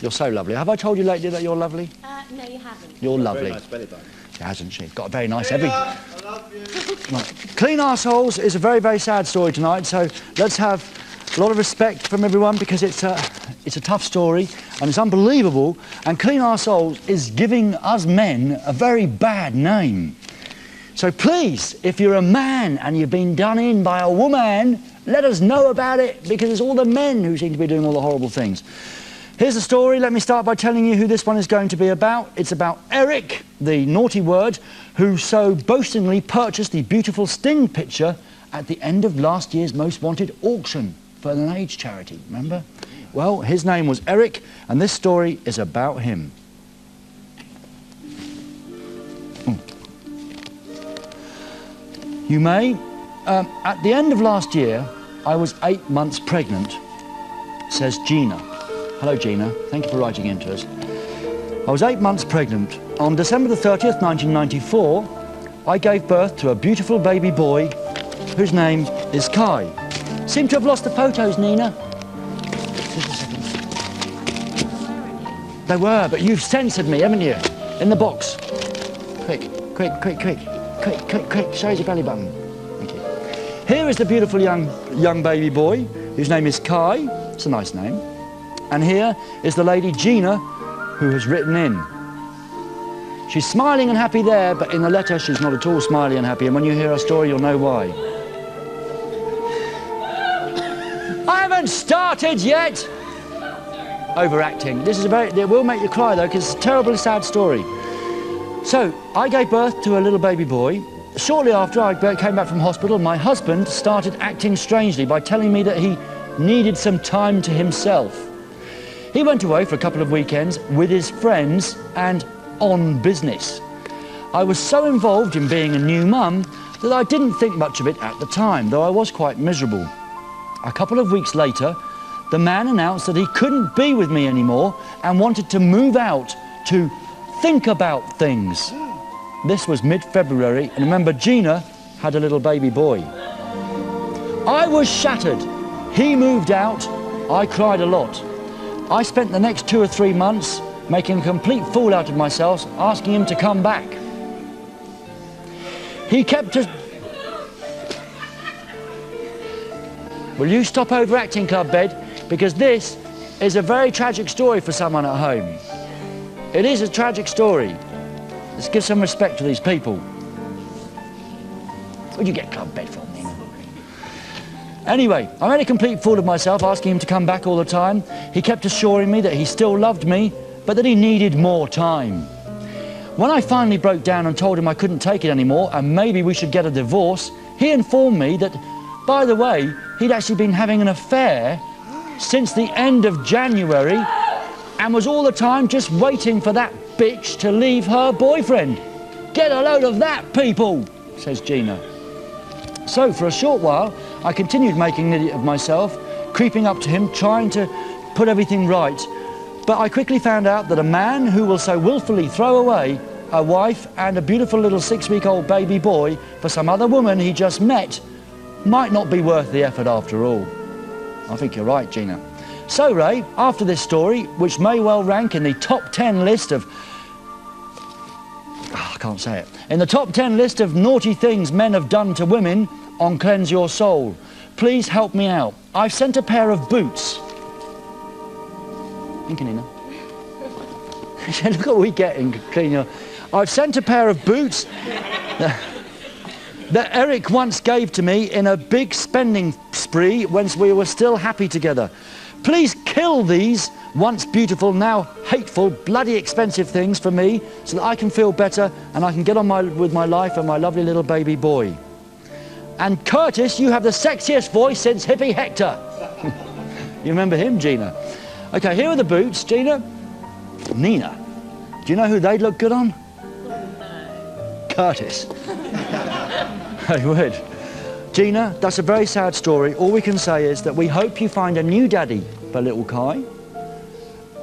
You're so lovely. Have I told you lately that you're lovely? No, you haven't. You're lovely. Very nice belly button. She hasn't she? Got a very nice I love you. Right. Clean Our Souls is a very, very sad story tonight, so let's have a lot of respect from everyone because it's a tough story and it's unbelievable, and Clean Our Souls is giving us men a very bad name. So please, if you're a man and you've been done in by a woman, let us know about it, because it's all the men who seem to be doing all the horrible things. Here's the story. Let me start by telling you who this one is going to be about. It's about Eric, the naughty word, who so boastingly purchased the beautiful Sting picture at the end of last year's Most Wanted auction for an AIDS charity, remember? Well, his name was Eric, and this story is about him. You may. At the end of last year, I was 8 months pregnant, says Gina. Hello, Gina. Thank you for writing in to us. I was 8 months pregnant. On December the 30th, 1994, I gave birth to a beautiful baby boy whose name is Kai. Seem to have lost the photos, Nina. Just a second. They were, but you've censored me, haven't you? In the box. Quick, quick, quick, quick. Quick, quick, quick. Show us your belly button. Thank you. Here is the beautiful young baby boy, whose name is Kai. It's a nice name. And here is the lady Gina, who has written in. She's smiling and happy there, but in the letter she's not at all smiley and happy, and when you hear her story you'll know why. I haven't started yet! Overacting. This is it will make you cry though, because it's a terribly sad story. So, I gave birth to a little baby boy. Shortly after I came back from hospital, my husband started acting strangely by telling me that he needed some time to himself. He went away for a couple of weekends with his friends and on business. I was so involved in being a new mum that I didn't think much of it at the time, though I was quite miserable. A couple of weeks later, the man announced that he couldn't be with me anymore and wanted to move out to think about things. This was mid-February, and remember, Gina had a little baby boy. I was shattered. He moved out. I cried a lot. I spent the next 2 or 3 months making a complete fool out of myself, asking him to come back. He kept us... Will you stop overacting, Club Bed? Because this is a very tragic story for someone at home. It is a tragic story. Let's give some respect to these people. Where'd you get Club Bed from, Nina? Anyway, I made a complete fool of myself, asking him to come back all the time. He kept assuring me that he still loved me, but that he needed more time. When I finally broke down and told him I couldn't take it anymore and maybe we should get a divorce, he informed me that, by the way, he'd actually been having an affair since the end of January and was all the time just waiting for that bitch to leave her boyfriend. Get a load of that, people, says Gina. So for a short while, I continued making an idiot of myself, creeping up to him, trying to put everything right. But I quickly found out that a man who will so willfully throw away a wife and a beautiful little 6-week-old baby boy for some other woman he just met might not be worth the effort after all. I think you're right, Gina. So, Ray, after this story, which may well rank in the top 10 list of... I can't say it. In the top 10 list of naughty things men have done to women on Cleanse Your Soul, please help me out. I've sent a pair of boots. Thank you, Nina. Look what we get in Clean Your... I've sent a pair of boots that Eric once gave to me in a big spending spree when we were still happy together. Please kill these once beautiful, now hateful, bloody expensive things for me so that I can feel better and I can get on with my life and my lovely little baby boy. And Curtis, you have the sexiest voice since Hippie Hector. You remember him, Gina? Okay, here are the boots, Gina. Nina, do you know who they'd look good on? No. Curtis. I would. Gina, that's a very sad story. All we can say is that we hope you find a new daddy for little Kai.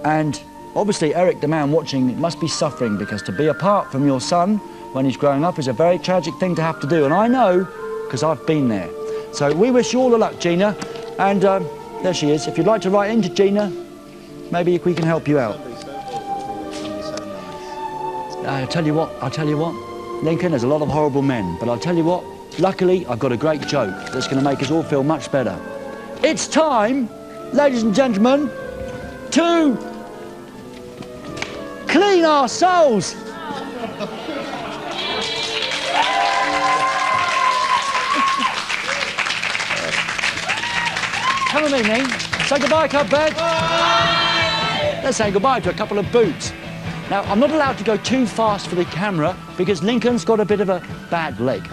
And obviously Eric, the man watching, must be suffering because to be apart from your son when he's growing up is a very tragic thing to have to do. And I know, because I've been there. So we wish you all the luck, Gina. And there she is. If you'd like to write into Gina, maybe we can help you out. I'll tell you what, Lincoln, there's a lot of horrible men, but I'll tell you what, luckily I've got a great joke that's going to make us all feel much better. It's time, ladies and gentlemen, to clean our souls. Come with me, Neen. Say goodbye, Club Bed. Bye. Let's say goodbye to a couple of boots. Now, I'm not allowed to go too fast for the camera because Lincoln's got a bit of a bad leg.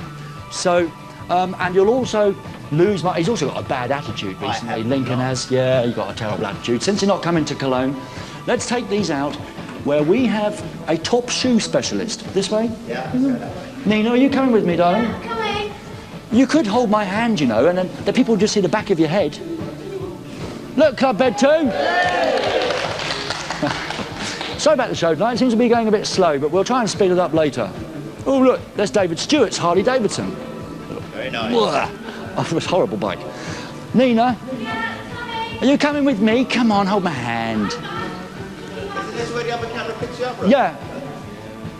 So, and you'll also lose my... He's also got a bad attitude recently, Lincoln has. Yeah, he's got a terrible attitude. Since you're not coming to Cologne, let's take these out where we have a top shoe specialist. This way? Yeah. Nina, are you coming with me, darling? Yeah, coming. You could hold my hand, you know, and then the people just see the back of your head. Look, Club Bed 2. Sorry about the show tonight. It seems to be going a bit slow, but we'll try and speed it up later. Oh, look, there's David Stewart's Harley Davidson. Very nice. Oh, it was a horrible bike. Nina, are you coming with me? Come on, hold my hand. Isn't this where the other camera picks you up, right? Yeah.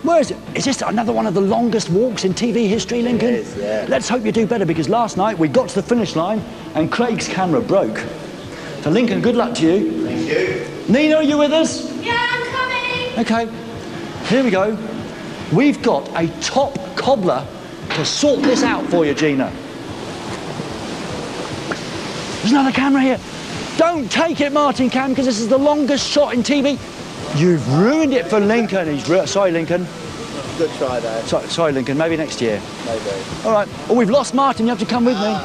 Where is it? Is this another one of the longest walks in TV history, Lincoln? It is, yeah. Let's hope you do better, because last night we got to the finish line and Craig's camera broke. So, Lincoln, good luck to you. Thank you. Nina, are you with us? Yeah, I'm coming. Okay, here we go. We've got a top cobbler to sort this out for you, Gina. There's another camera here. Don't take it, Martin Cam, because this is the longest shot in TV. You've ruined it for Lincoln. Sorry, Lincoln. Good try, Dad. Sorry, Lincoln. Maybe next year. Maybe. All right. Oh, we've lost Martin. You have to come with me.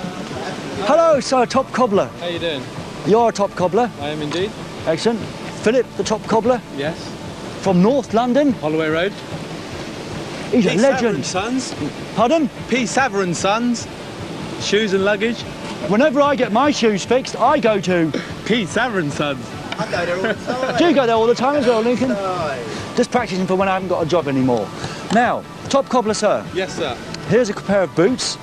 Hello, sir, top cobbler. How you doing? You're a top cobbler. I am indeed. Excellent. Philip, the top cobbler. Yes. From North London. Holloway Road. He's a legend. Sons. Pardon? P. Savern Sons. Shoes and luggage. Whenever I get my shoes fixed, I go to P. Savern Sons. I go there all the time. Do you go there all the time as well, Lincoln? No. Just practicing for when I haven't got a job anymore. Now, top cobbler, sir. Yes, sir. Here's a pair of boots.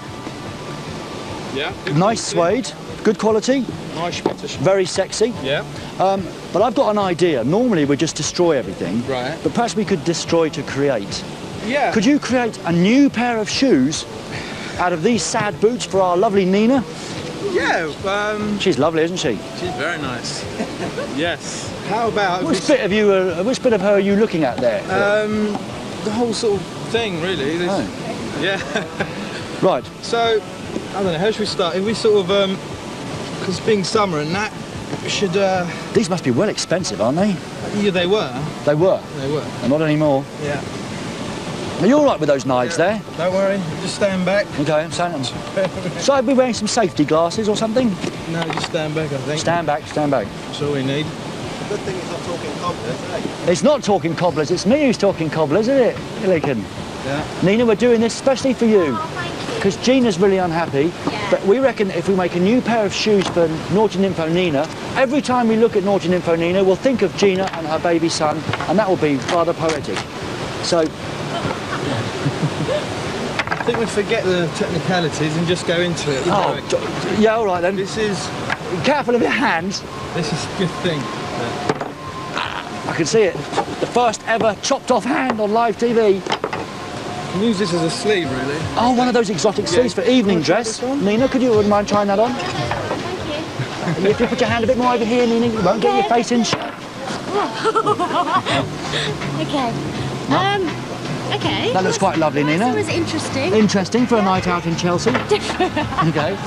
Yeah. Nice suede, good quality. Nice British. Very sexy. Yeah. But I've got an idea. Normally we just destroy everything. Right. But perhaps we could destroy to create. Yeah. Could you create a new pair of shoes out of these sad boots for our lovely Nina? Yeah. She's lovely, isn't she? She's very nice. Yes. How about... Which bit of her are you looking at there? The whole sort of thing, really. Yeah. Right. So, I don't know, how should we start? If we sort of, because being summer and that, we should... These must be well expensive, aren't they? Yeah, they were. They were? They were. And not anymore? Yeah. Are you all right with those knives there? Don't worry, just stand back. Okay, I'm standing. So I'd be wearing some safety glasses or something? No, just stand back, I think. Stand back, stand back. That's all we need. The good thing is not talking cobblers, eh? It's not talking cobblers, it's me who's talking cobblers, isn't it, Lincoln? Yeah. Nina, we're doing this especially for you. Because Gina's really unhappy, but we reckon if we make a new pair of shoes for Naughty Nympho Nina, every time we look at Naughty Nympho Nina, we'll think of Gina and her baby son, and that will be rather poetic. So... I think we forget the technicalities and just go into it. Oh, yeah, all right then. This is... Careful of your hands. This is a good thing. I can see it. The first ever chopped off hand on live TV. You can use this as a sleeve, really. Oh, one of those exotic sleeves for evening dress. Nina, wouldn't mind trying that on? Thank you. If you put your hand a bit more over here, Nina, you won't get your face in. Okay. Okay. That looks quite lovely, Nina. That was interesting. Interesting for a night out in Chelsea. Okay.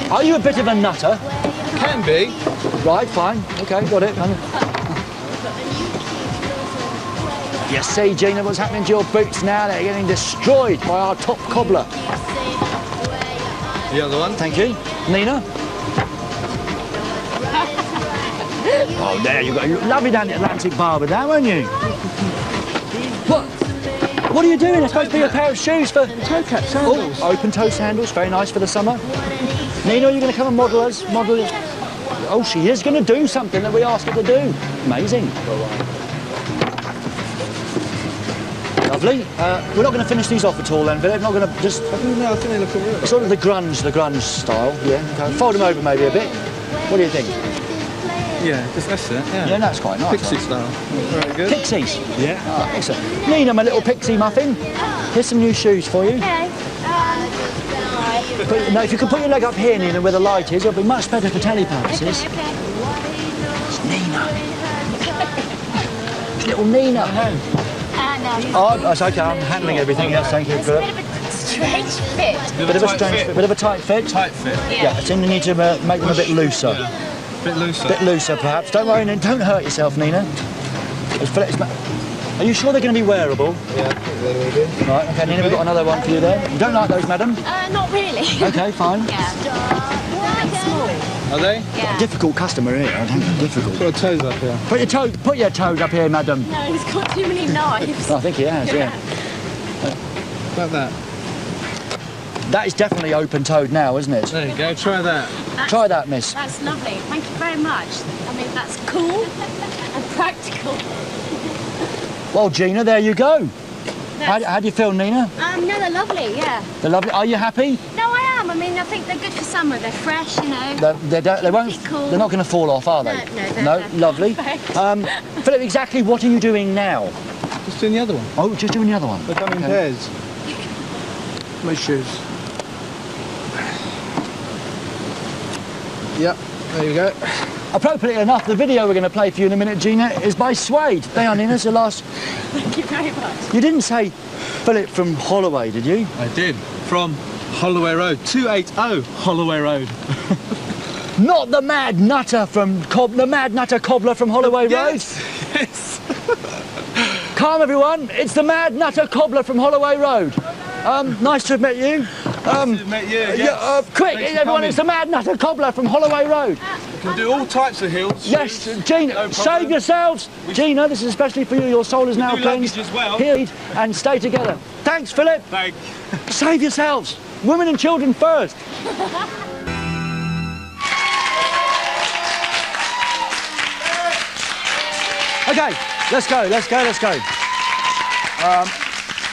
Are you a bit of a nutter? Can be. Right, fine. Okay, got it. You see, Gina, what's happening to your boots now? They're getting destroyed by our top cobbler. The other one. Thank you. Nina? Oh, there you go. You lovely down the Atlantic Bar with that, weren't you? What are you doing? It's supposed to be a pair of shoes for... Toe cap sandals. Oh, open-toe sandals. Very nice for the summer. Nina, are you going to come and model us? Oh, she is going to do something that we asked her to do. Amazing. Lovely. We're not going to finish these off at all then, Philip. Not going to just... No, I think they look all right. Sort of the grunge style. Yeah. Okay. Fold them over maybe a bit. What do you think? Yeah, that's it. Yeah, that's quite nice. Pixie style. Very good. Pixies? Yeah. Oh, excellent. Nina, my little pixie muffin. Here's some new shoes for you. Okay. Now, if you could put your leg up here, Nina, where the light is, it'll be much better for telly purposes. Okay. It's Nina. It's little Nina. No. Oh, that's okay. I'm handling everything. Yes, thank you, Philip. Strange fit. Bit of a tight fit. Tight fit. Yeah, so you need to make them a bit looser. Yeah. Bit looser. Bit looser, perhaps. Don't worry, don't hurt yourself, Nina. Are you sure they're going to be wearable? Yeah, I think they will be. Right, okay, Nina, we've got another one for you there. You don't like those, madam? Not really. Okay, fine. Yeah. Small. Are they? Yeah. Difficult customer here. I don't think difficult. Put your toes up here. Put your toes up here, madam. No, he's got too many knives. Oh, I think he has, yeah. Like that. That is definitely open-toed now, isn't it? There you go, try that. Try that, miss. That's lovely. Thank you very much. I mean, that's cool and practical. Well, Gina, there you go. How do you feel, Nina? No, they're lovely, yeah. They're lovely. Are you happy? No, I am. I mean, I think they're good for summer. They're fresh, you know. They won't. Cool. They're not going to fall off, are they? No, Lovely. Philip, exactly what are you doing now? Just doing the other one. Oh, just doing the other one. They come in pairs. My shoes. Yep, there you go. Appropriately enough, the video we're going to play for you in a minute, Gina, is by Suede. They are Nina's the last... Thank you very much. You didn't say Philip from Holloway, did you? I did. From Holloway Road. 280 Holloway Road. Not the Mad Nutter from the Mad Nutter Cobbler from Holloway Road? Yes. Calm, everyone. It's the Mad Nutter Cobbler from Holloway Road. Nice to have met you. Nice to have met you, yes. Quick, everyone, it's the Mad Nutter Cobbler from Holloway Road. You can do all types of heels. Yes, Gina, save yourselves. Gina, this is especially for you. Your soul is now cleansed. As well. Healed and stay together. Thanks, Philip. Thank you. Save yourselves. Women and children first. Okay, let's go.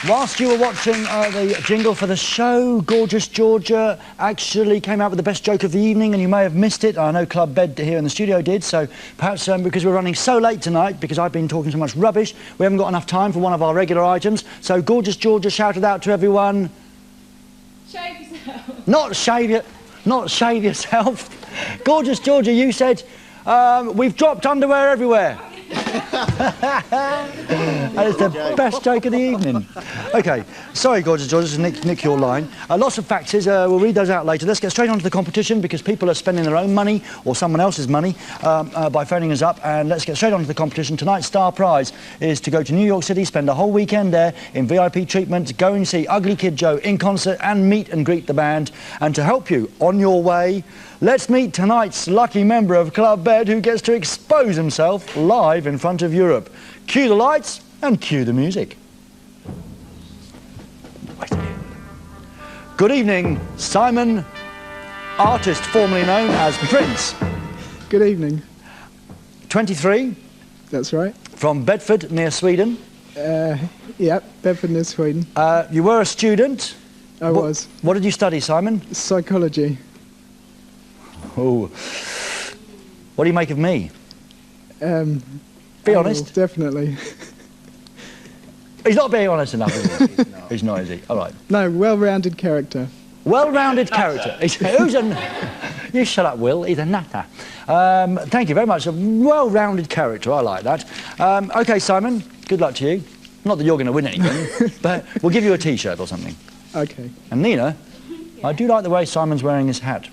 Whilst you were watching the jingle for the show, Gorgeous Georgia actually came out with the best joke of the evening, and you may have missed it. I know Club Bed here in the studio did, so perhaps because we're running so late tonight, because I've been talking so much rubbish, we haven't got enough time for one of our regular items. So Gorgeous Georgia shouted out to everyone... Shave yourself. Not shave yourself. Gorgeous Georgia, you said, we've dropped underwear everywhere. That is the best joke of the evening. OK, sorry, Gorgeous George, just nick your line. Lots of faxes, we'll read those out later. Let's get straight on to the competition, because people are spending their own money or someone else's money by phoning us up. And let's get straight on to the competition. Tonight's star prize is to go to New York City, spend a whole weekend there in VIP treatment, go and see Ugly Kid Joe in concert and meet and greet the band. And to help you on your way, let's meet tonight's lucky member of Club Bed, who gets to expose himself live in front of Europe. Cue the lights and cue the music. Wait a minute. Good evening, Simon, artist formerly known as Prince. Good evening. 23. That's right. From Bedford, near Sweden. Yep, Bedford near Sweden. You were a student. I was. What did you study, Simon? Psychology. Oh. What do you make of me? Be honest. Definitely. He's not being honest enough, is he? He's not, is he? All right. No, well-rounded character. Well-rounded character. You shut up, Will. He's a nutter. Thank you very much. A well-rounded character. I like that. OK, Simon, good luck to you. Not that you're going to win anything, but we'll give you a T-shirt or something. OK. And Nina, I do like the way Simon's wearing his hat.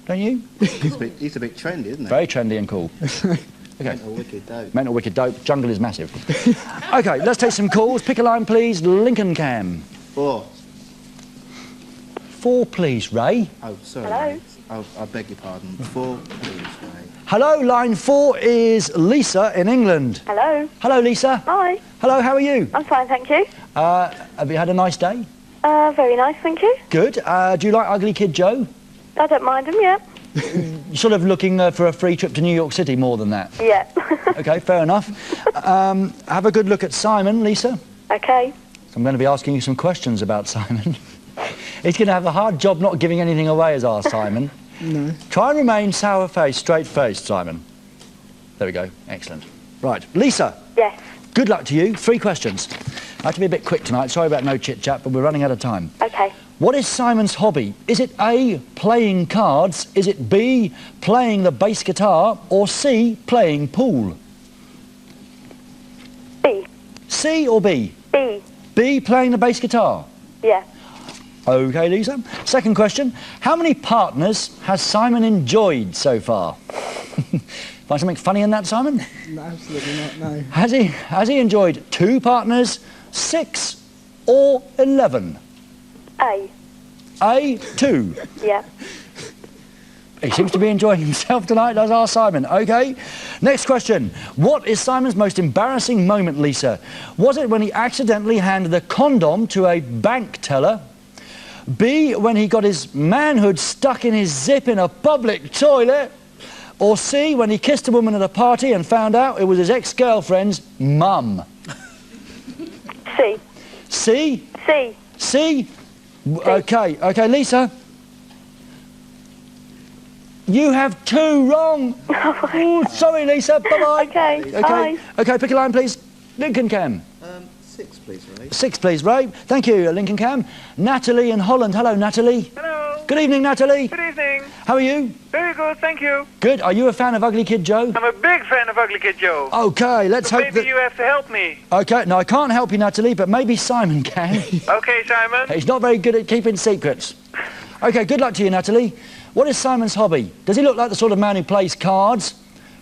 Don't you? He's a bit trendy, isn't he? Very trendy and cool. Okay. Mental wicked dope. Mental wicked dope. Jungle is massive. OK, let's take some calls. Pick a line, please. Lincoln Cam. 4. 4, please, Ray. Oh, sorry. Hello? I beg your pardon. 4, please, Ray. Hello, line 4 is Lisa in England. Hello. Hello, Lisa. Hi. Hello, how are you? I'm fine, thank you. Have you had a nice day? Very nice, thank you. Good. Do you like Ugly Kid Joe? I don't mind him, yeah. Sort of looking for a free trip to New York City more than that? Yeah. OK, fair enough. Have a good look at Simon, Lisa. OK. So I'm going to be asking you some questions about Simon. He's going to have a hard job not giving anything away as our Simon. No. Try and remain sour-faced, straight-faced, Simon. There we go. Excellent. Right. Lisa. Yes. Good luck to you. 3 questions. I have to be a bit quick tonight. Sorry about no chit-chat, but we're running out of time. OK. What is Simon's hobby? Is it A, playing cards? Is it B, playing the bass guitar? Or C, playing pool? B. C or B? B. B, playing the bass guitar? Yeah. OK, Lisa. Second question. How many partners has Simon enjoyed so far? Find something funny in that, Simon? No, absolutely not, no. Has he enjoyed 2 partners, 6 or 11? A. A, 2. Yeah. He seems to be enjoying himself tonight, does our Simon. OK. Next question. What is Simon's most embarrassing moment, Lisa? Was it when he accidentally handed a condom to a bank teller? B, when he got his manhood stuck in his zip in a public toilet? Or C, when he kissed a woman at a party and found out it was his ex-girlfriend's mum? C. C? C. C? OK. OK, Lisa. You have 2 wrong. Ooh, sorry, Lisa. Bye-bye. OK. Bye. OK, pick a line, please. Lincoln Cam. 6, please, Ray. 6, please, Ray. Thank you, Lincoln Cam. Natalie in Holland. Hello, Natalie. Hello. Good evening, Natalie. Good evening. How are you? Very good, thank you. Good. Are you a fan of Ugly Kid Joe? I'm a big fan of Ugly Kid Joe. OK, let's so hope maybe that... you have to help me. OK, no, I can't help you, Natalie, but maybe Simon can. OK, Simon. He's not very good at keeping secrets. OK, good luck to you, Natalie. What is Simon's hobby? Does he look like the sort of man who plays cards,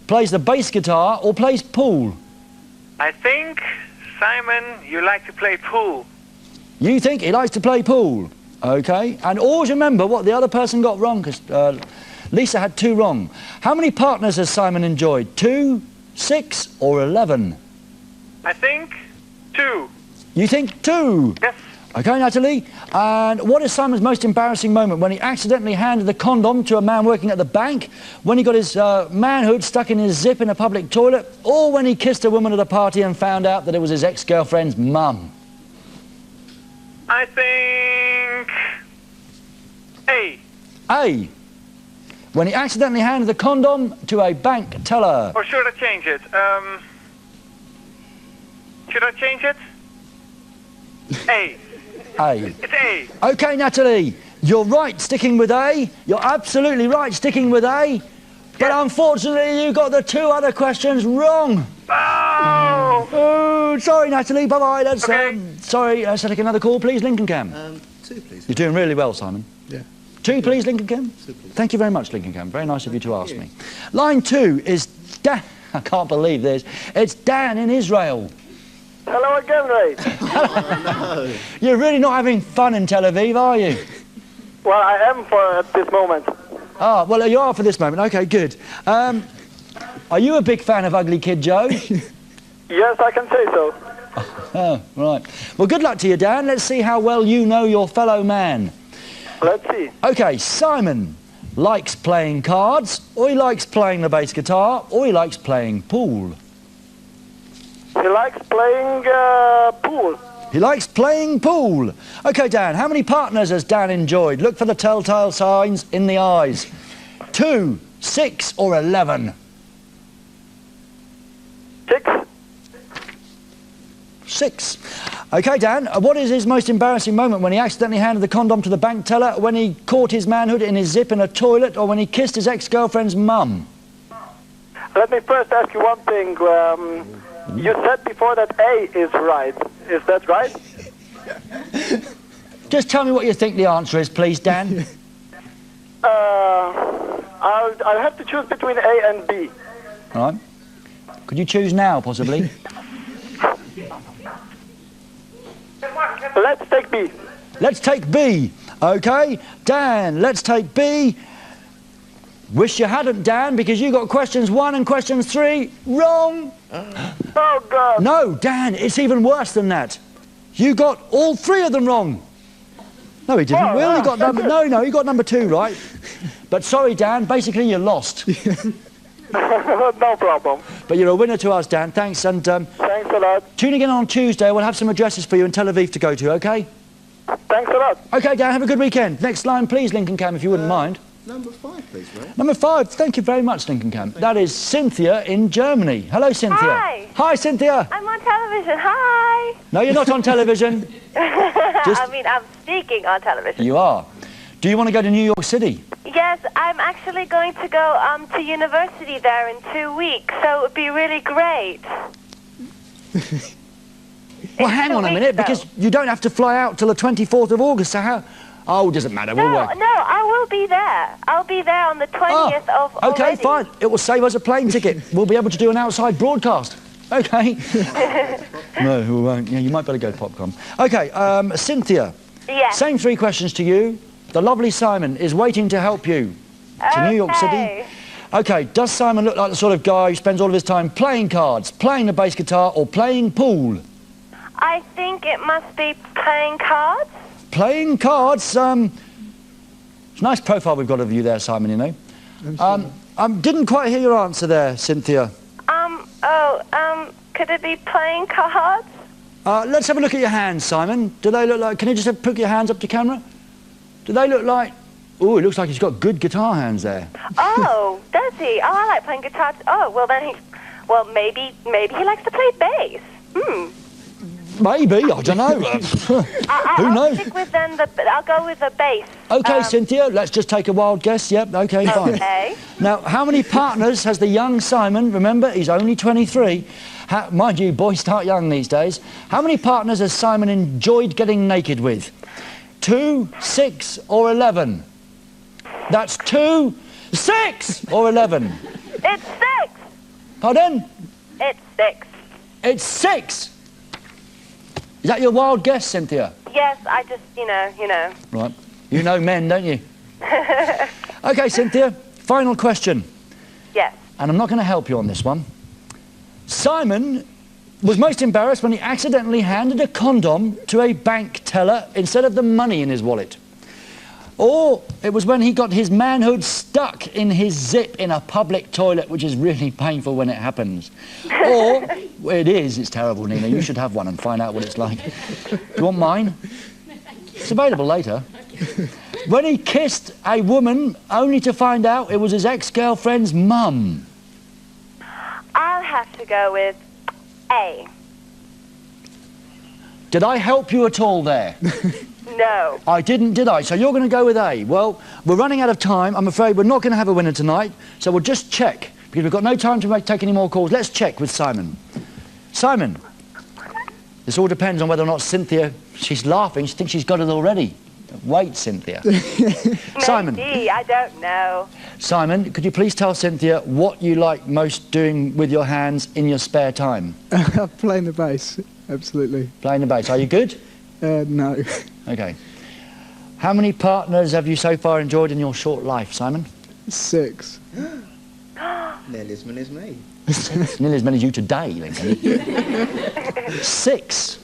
plays the bass guitar, or plays pool? I think, Simon, you like to play pool. You think he likes to play pool? OK. And always remember what the other person got wrong, because Lisa had 2 wrong. How many partners has Simon enjoyed? 2, 6, or 11? I think 2. You think 2? Yes. OK, Natalie. And what is Simon's most embarrassing moment? When he accidentally handed the condom to a man working at the bank? When he got his manhood stuck in his zip in a public toilet? Or when he kissed a woman at a party and found out that it was his ex-girlfriend's mum? I think A. A. When he accidentally handed the condom to a bank teller. Or should I change it? Should I change it? A. A. It's A. Okay, Natalie, you're right sticking with A. You're absolutely right sticking with A. But unfortunately, you got the two other questions wrong. Oh! Oh, sorry, Natalie. Bye-bye. Let's, let's take another call, please, Lincoln Cam. 2, please. You're doing really well, Simon. Yeah. 2, please, Lincoln Cam. 2, please. Thank you very much, Lincoln Cam. Very nice of you to ask me. Line 2 is Dan. I can't believe this. It's Dan in Israel. Hello again, Ray. Oh, no. You're really not having fun in Tel Aviv, are you? Well, I am at this moment. Ah, well, you are for this moment. Okay, good. Are you a big fan of Ugly Kid Joe? Yes, I can say so. Oh, right. Well, good luck to you, Dan. Let's see how well you know your fellow man. Let's see. Okay, Simon likes playing cards, or he likes playing the bass guitar, or he likes playing pool. He likes playing pool. He likes playing pool. Okay, Dan, how many partners has Dan enjoyed? Look for the telltale signs in the eyes. 2, 6, or 11? 6. 6. Okay, Dan, what is his most embarrassing moment? When he accidentally handed the condom to the bank teller, when he caught his manhood in his zip in a toilet, or when he kissed his ex-girlfriend's mum? Let me first ask you one thing. You said before that A is right. Is that right? Just tell me what you think the answer is, please, Dan. I'll have to choose between A and B. All right. Could you choose now, possibly? Let's take B. Let's take B. Okay, Dan, let's take B. Wish you hadn't, Dan, because you got questions 1 and questions 3 wrong. Oh, God. No, Dan, it's even worse than that. You got all 3 of them wrong. No, he didn't. Oh, Will, wow. he got he got number 2 right. But sorry, Dan, basically you lost. No problem. But you're a winner to us, Dan. Thanks, and Thanks a lot. tuning in on Tuesday, we'll have some addresses for you in Tel Aviv to go to, okay? Thanks a lot. Okay, Dan, have a good weekend. Next line, please, Lincoln Cam, if you wouldn't mind. Number 5, please, Ray. Number 5, thank you very much, Lincoln Cam. That is Cynthia in Germany. Hello, Cynthia. Hi. Hi, Cynthia. I'm on television. Hi. No, you're not on television. I mean, I'm speaking on television. You are. Do you want to go to New York City? Yes, I'm actually going to go to university there in 2 weeks, so it would be really great. Well, hang on a minute, because you don't have to fly out till the 24th of August, so how... Oh, doesn't matter, we'll work. No, I will be there. I'll be there on the 20th of Okay, already. fine. It will save us a plane ticket. We'll be able to do an outside broadcast. Okay. No, we won't. Yeah, you might better go popcorn. Okay, Cynthia. Yes. Same 3 questions to you. The lovely Simon is waiting to help you to New York City. Okay, does Simon look like the sort of guy who spends all of his time playing cards, playing the bass guitar, or playing pool? I think it must be playing cards. Playing cards. It's a nice profile we've got of you there, Simon, you know. Didn't quite hear your answer there, Cynthia. Could it be playing cards? Let's have a look at your hands, Simon. Do they look like... Can you just put your hands up to camera? Do they look like... Oh, it looks like he's got good guitar hands there. Oh, does he? Oh, I like playing guitar. Oh, well then he... Well, maybe he likes to play bass. Maybe, I don't know. Who knows? Stick with then I'll go with the bass. Okay, Cynthia, let's just take a wild guess. Yep, okay, fine. Okay. Now, how many partners has the young Simon? Remember, he's only 23. Mind you, boys start young these days. How many partners has Simon enjoyed getting naked with? 2, 6, or 11? That's 2, 6, or 11? It's 6. Pardon? It's 6. It's 6. Is that your wild guess, Cynthia? Yes, I just, you know. Right. You know men, don't you? Okay, Cynthia, final question. Yes. And I'm not going to help you on this one. Simon was most embarrassed when he accidentally handed a condom to a bank teller instead of the money in his wallet. Or it was when he got his manhood stuck in his zip in a public toilet, which is really painful when it happens. Or, it's terrible, Nina. You should have one and find out what it's like. Do you want mine? It's available later. When he kissed a woman only to find out it was his ex-girlfriend's mum. I'll have to go with A. Did I help you at all there? No. I didn't, did I? So you're going to go with A. Well, we're running out of time. I'm afraid we're not going to have a winner tonight, so we'll just check, because we've got no time to take any more calls. Let's check with Simon. Simon, this all depends on whether or not Cynthia, she's laughing, she thinks she's got it already. Wait, Cynthia. Simon. Maybe, I don't know. Simon, could you please tell Cynthia what you like most doing with your hands in your spare time? Playing the bass, absolutely. Playing the bass. Are you good? No. Okay. How many partners have you so far enjoyed in your short life, Simon? 6. Nearly as many as me. Nearly as many as you today, Lincoln. 6.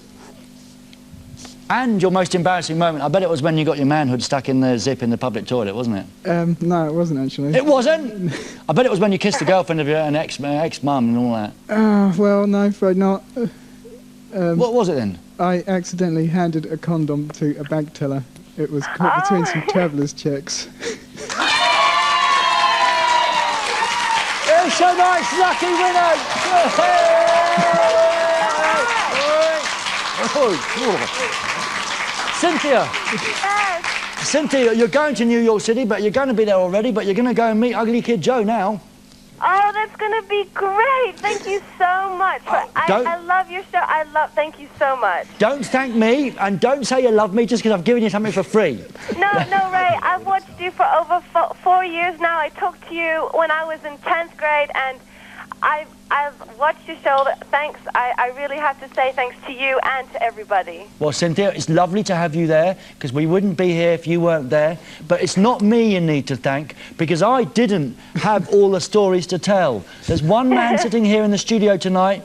And your most embarrassing moment, I bet it was when you got your manhood stuck in the zip in the public toilet, wasn't it? No, it wasn't actually. It wasn't? I bet it was when you kissed the girlfriend of your ex-mum and all that. Well, no, afraid not. What was it then? I accidentally handed a condom to a bank teller. It was caught between some travellers' checks. It's a nice lucky winner! Cynthia! Yes. Cynthia, you're going to New York City, but you're going to be there already, but you're going to go and meet Ugly Kid Joe now. Oh, that's going to be great. Thank you so much. I love your show. Thank you so much. Don't thank me, and don't say you love me just because I've given you something for free. No, Ray, I've watched you for over 4 years now. I talked to you when I was in 10th grade, and I've watched your show. Thanks. I really have to say thanks to you and to everybody. Well, Cynthia, it's lovely to have you there, because we wouldn't be here if you weren't there. But it's not me you need to thank, because I didn't have all the stories to tell. There's one man sitting here in the studio tonight.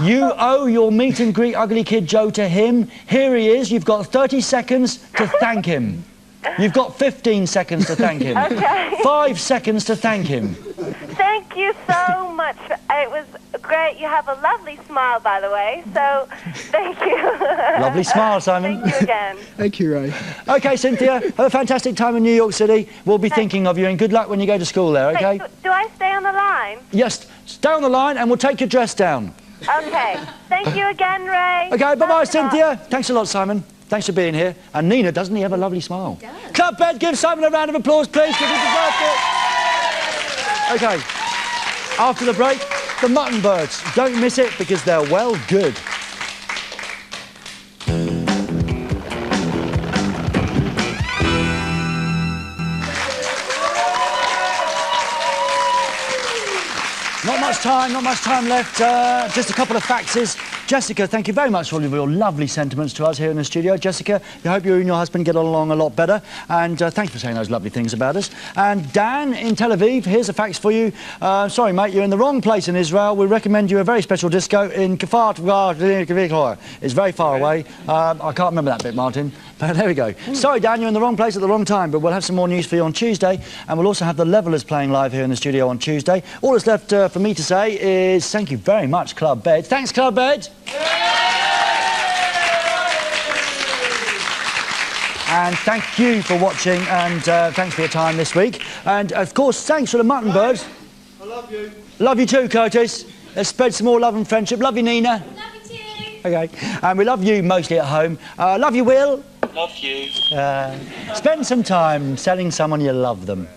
You owe your meet and greet Ugly Kid Joe to him. Here he is. You've got 30 seconds to thank him. You've got 15 seconds to thank him. Okay. 5 seconds to thank him. Thank you so much. It was great. You have a lovely smile, by the way, so thank you. Lovely smile, Simon. Thank you again. Thank you, Ray. OK, Cynthia, have a fantastic time in New York City. We'll be thinking of you, and good luck when you go to school there, OK? Wait, do I stay on the line? Yes, stay on the line and we'll take your dress down. Okay. Thank you again, Ray. OK, bye-bye, Cynthia. Thanks a lot, Simon. Thanks for being here. And Nina, doesn't he have a lovely smile? He does. Club Bed, give Simon a round of applause, please, because he deserved it. OK, after the break, the Mutton Birds. Don't miss it, because they're well good. Not much time left. Just a couple of faxes. Jessica, thank you very much for all of your lovely sentiments to us here in the studio. Jessica, I hope you and your husband get along a lot better. And thanks for saying those lovely things about us. And Dan in Tel Aviv, here's a fax for you. Sorry, mate, you're in the wrong place in Israel. We recommend you a very special disco in Kfar. It's very far away. I can't remember that bit, Martin. But there we go. Sorry, Dan, you're in the wrong place at the wrong time. But we'll have some more news for you on Tuesday. And we'll also have the Levellers playing live here in the studio on Tuesday. All that's left for me to say is thank you very much, Club Bed. Thanks, Club Bed. And thank you for watching, and thanks for your time this week. And, of course, thanks for the Mutton Birds. I love you. Love you too, Curtis. Let's spread some more love and friendship. Love you, Nina. Love you too. OK. And we love you mostly at home. Love you, Will. Love you. Spend some time telling someone you love them.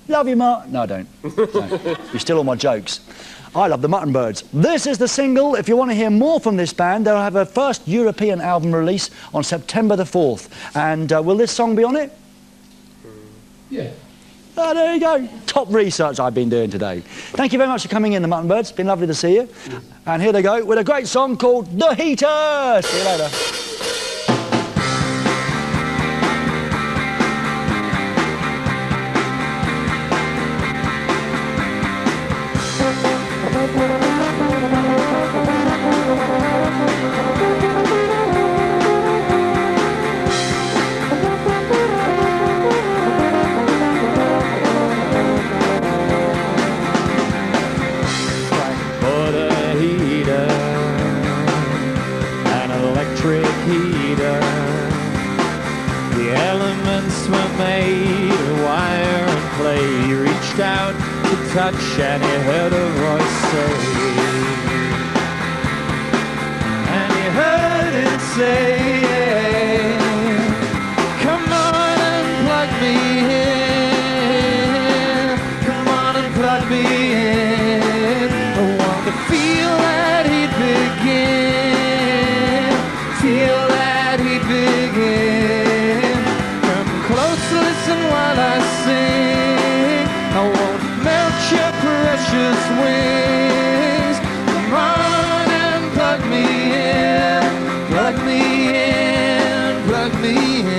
Love you, Mark. No, I don't. No. You steal all my jokes. I love the Mutton Birds. This is the single. If you want to hear more from this band, they'll have a first European album release on September the 4th. And will this song be on it? Yeah. Oh, there you go. Top research I've been doing today. Thank you very much for coming in, the Mutton Birds. It's been lovely to see you. And here they go with a great song called The Heater. See you later. For the heater, an electric heater. touch, and he heard a voice say, and he heard it say, come on and plug me in, come on and plug me in. I want to feel that he'd begin, feel that he'd begin. Come close, listen while I sing, I won't melt your precious wings. Come on and plug me in, plug me in, plug me in.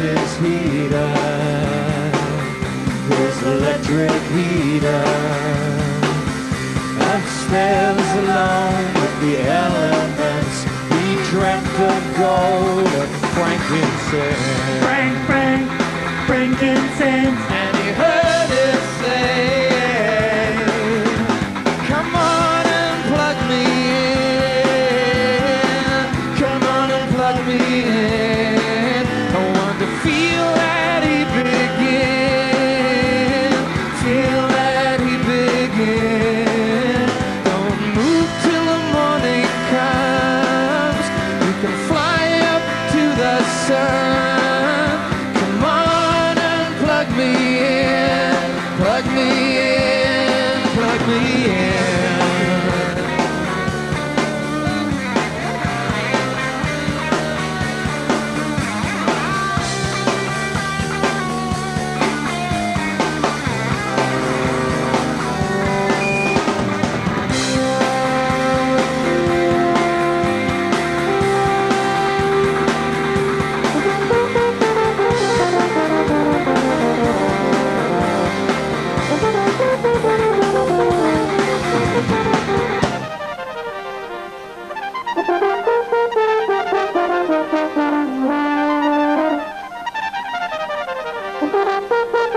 His heater, his electric heater, upstairs alone with the elements. He dreamt of gold and frankincense. Frankincense. And he heard it say, come on and plug me in, come on and plug me in. Feel that he begin, feel that he begin. Don't move till the morning comes, you can fly up to the sun. Come on and plug me in, plug me in, plug me in. Thank you.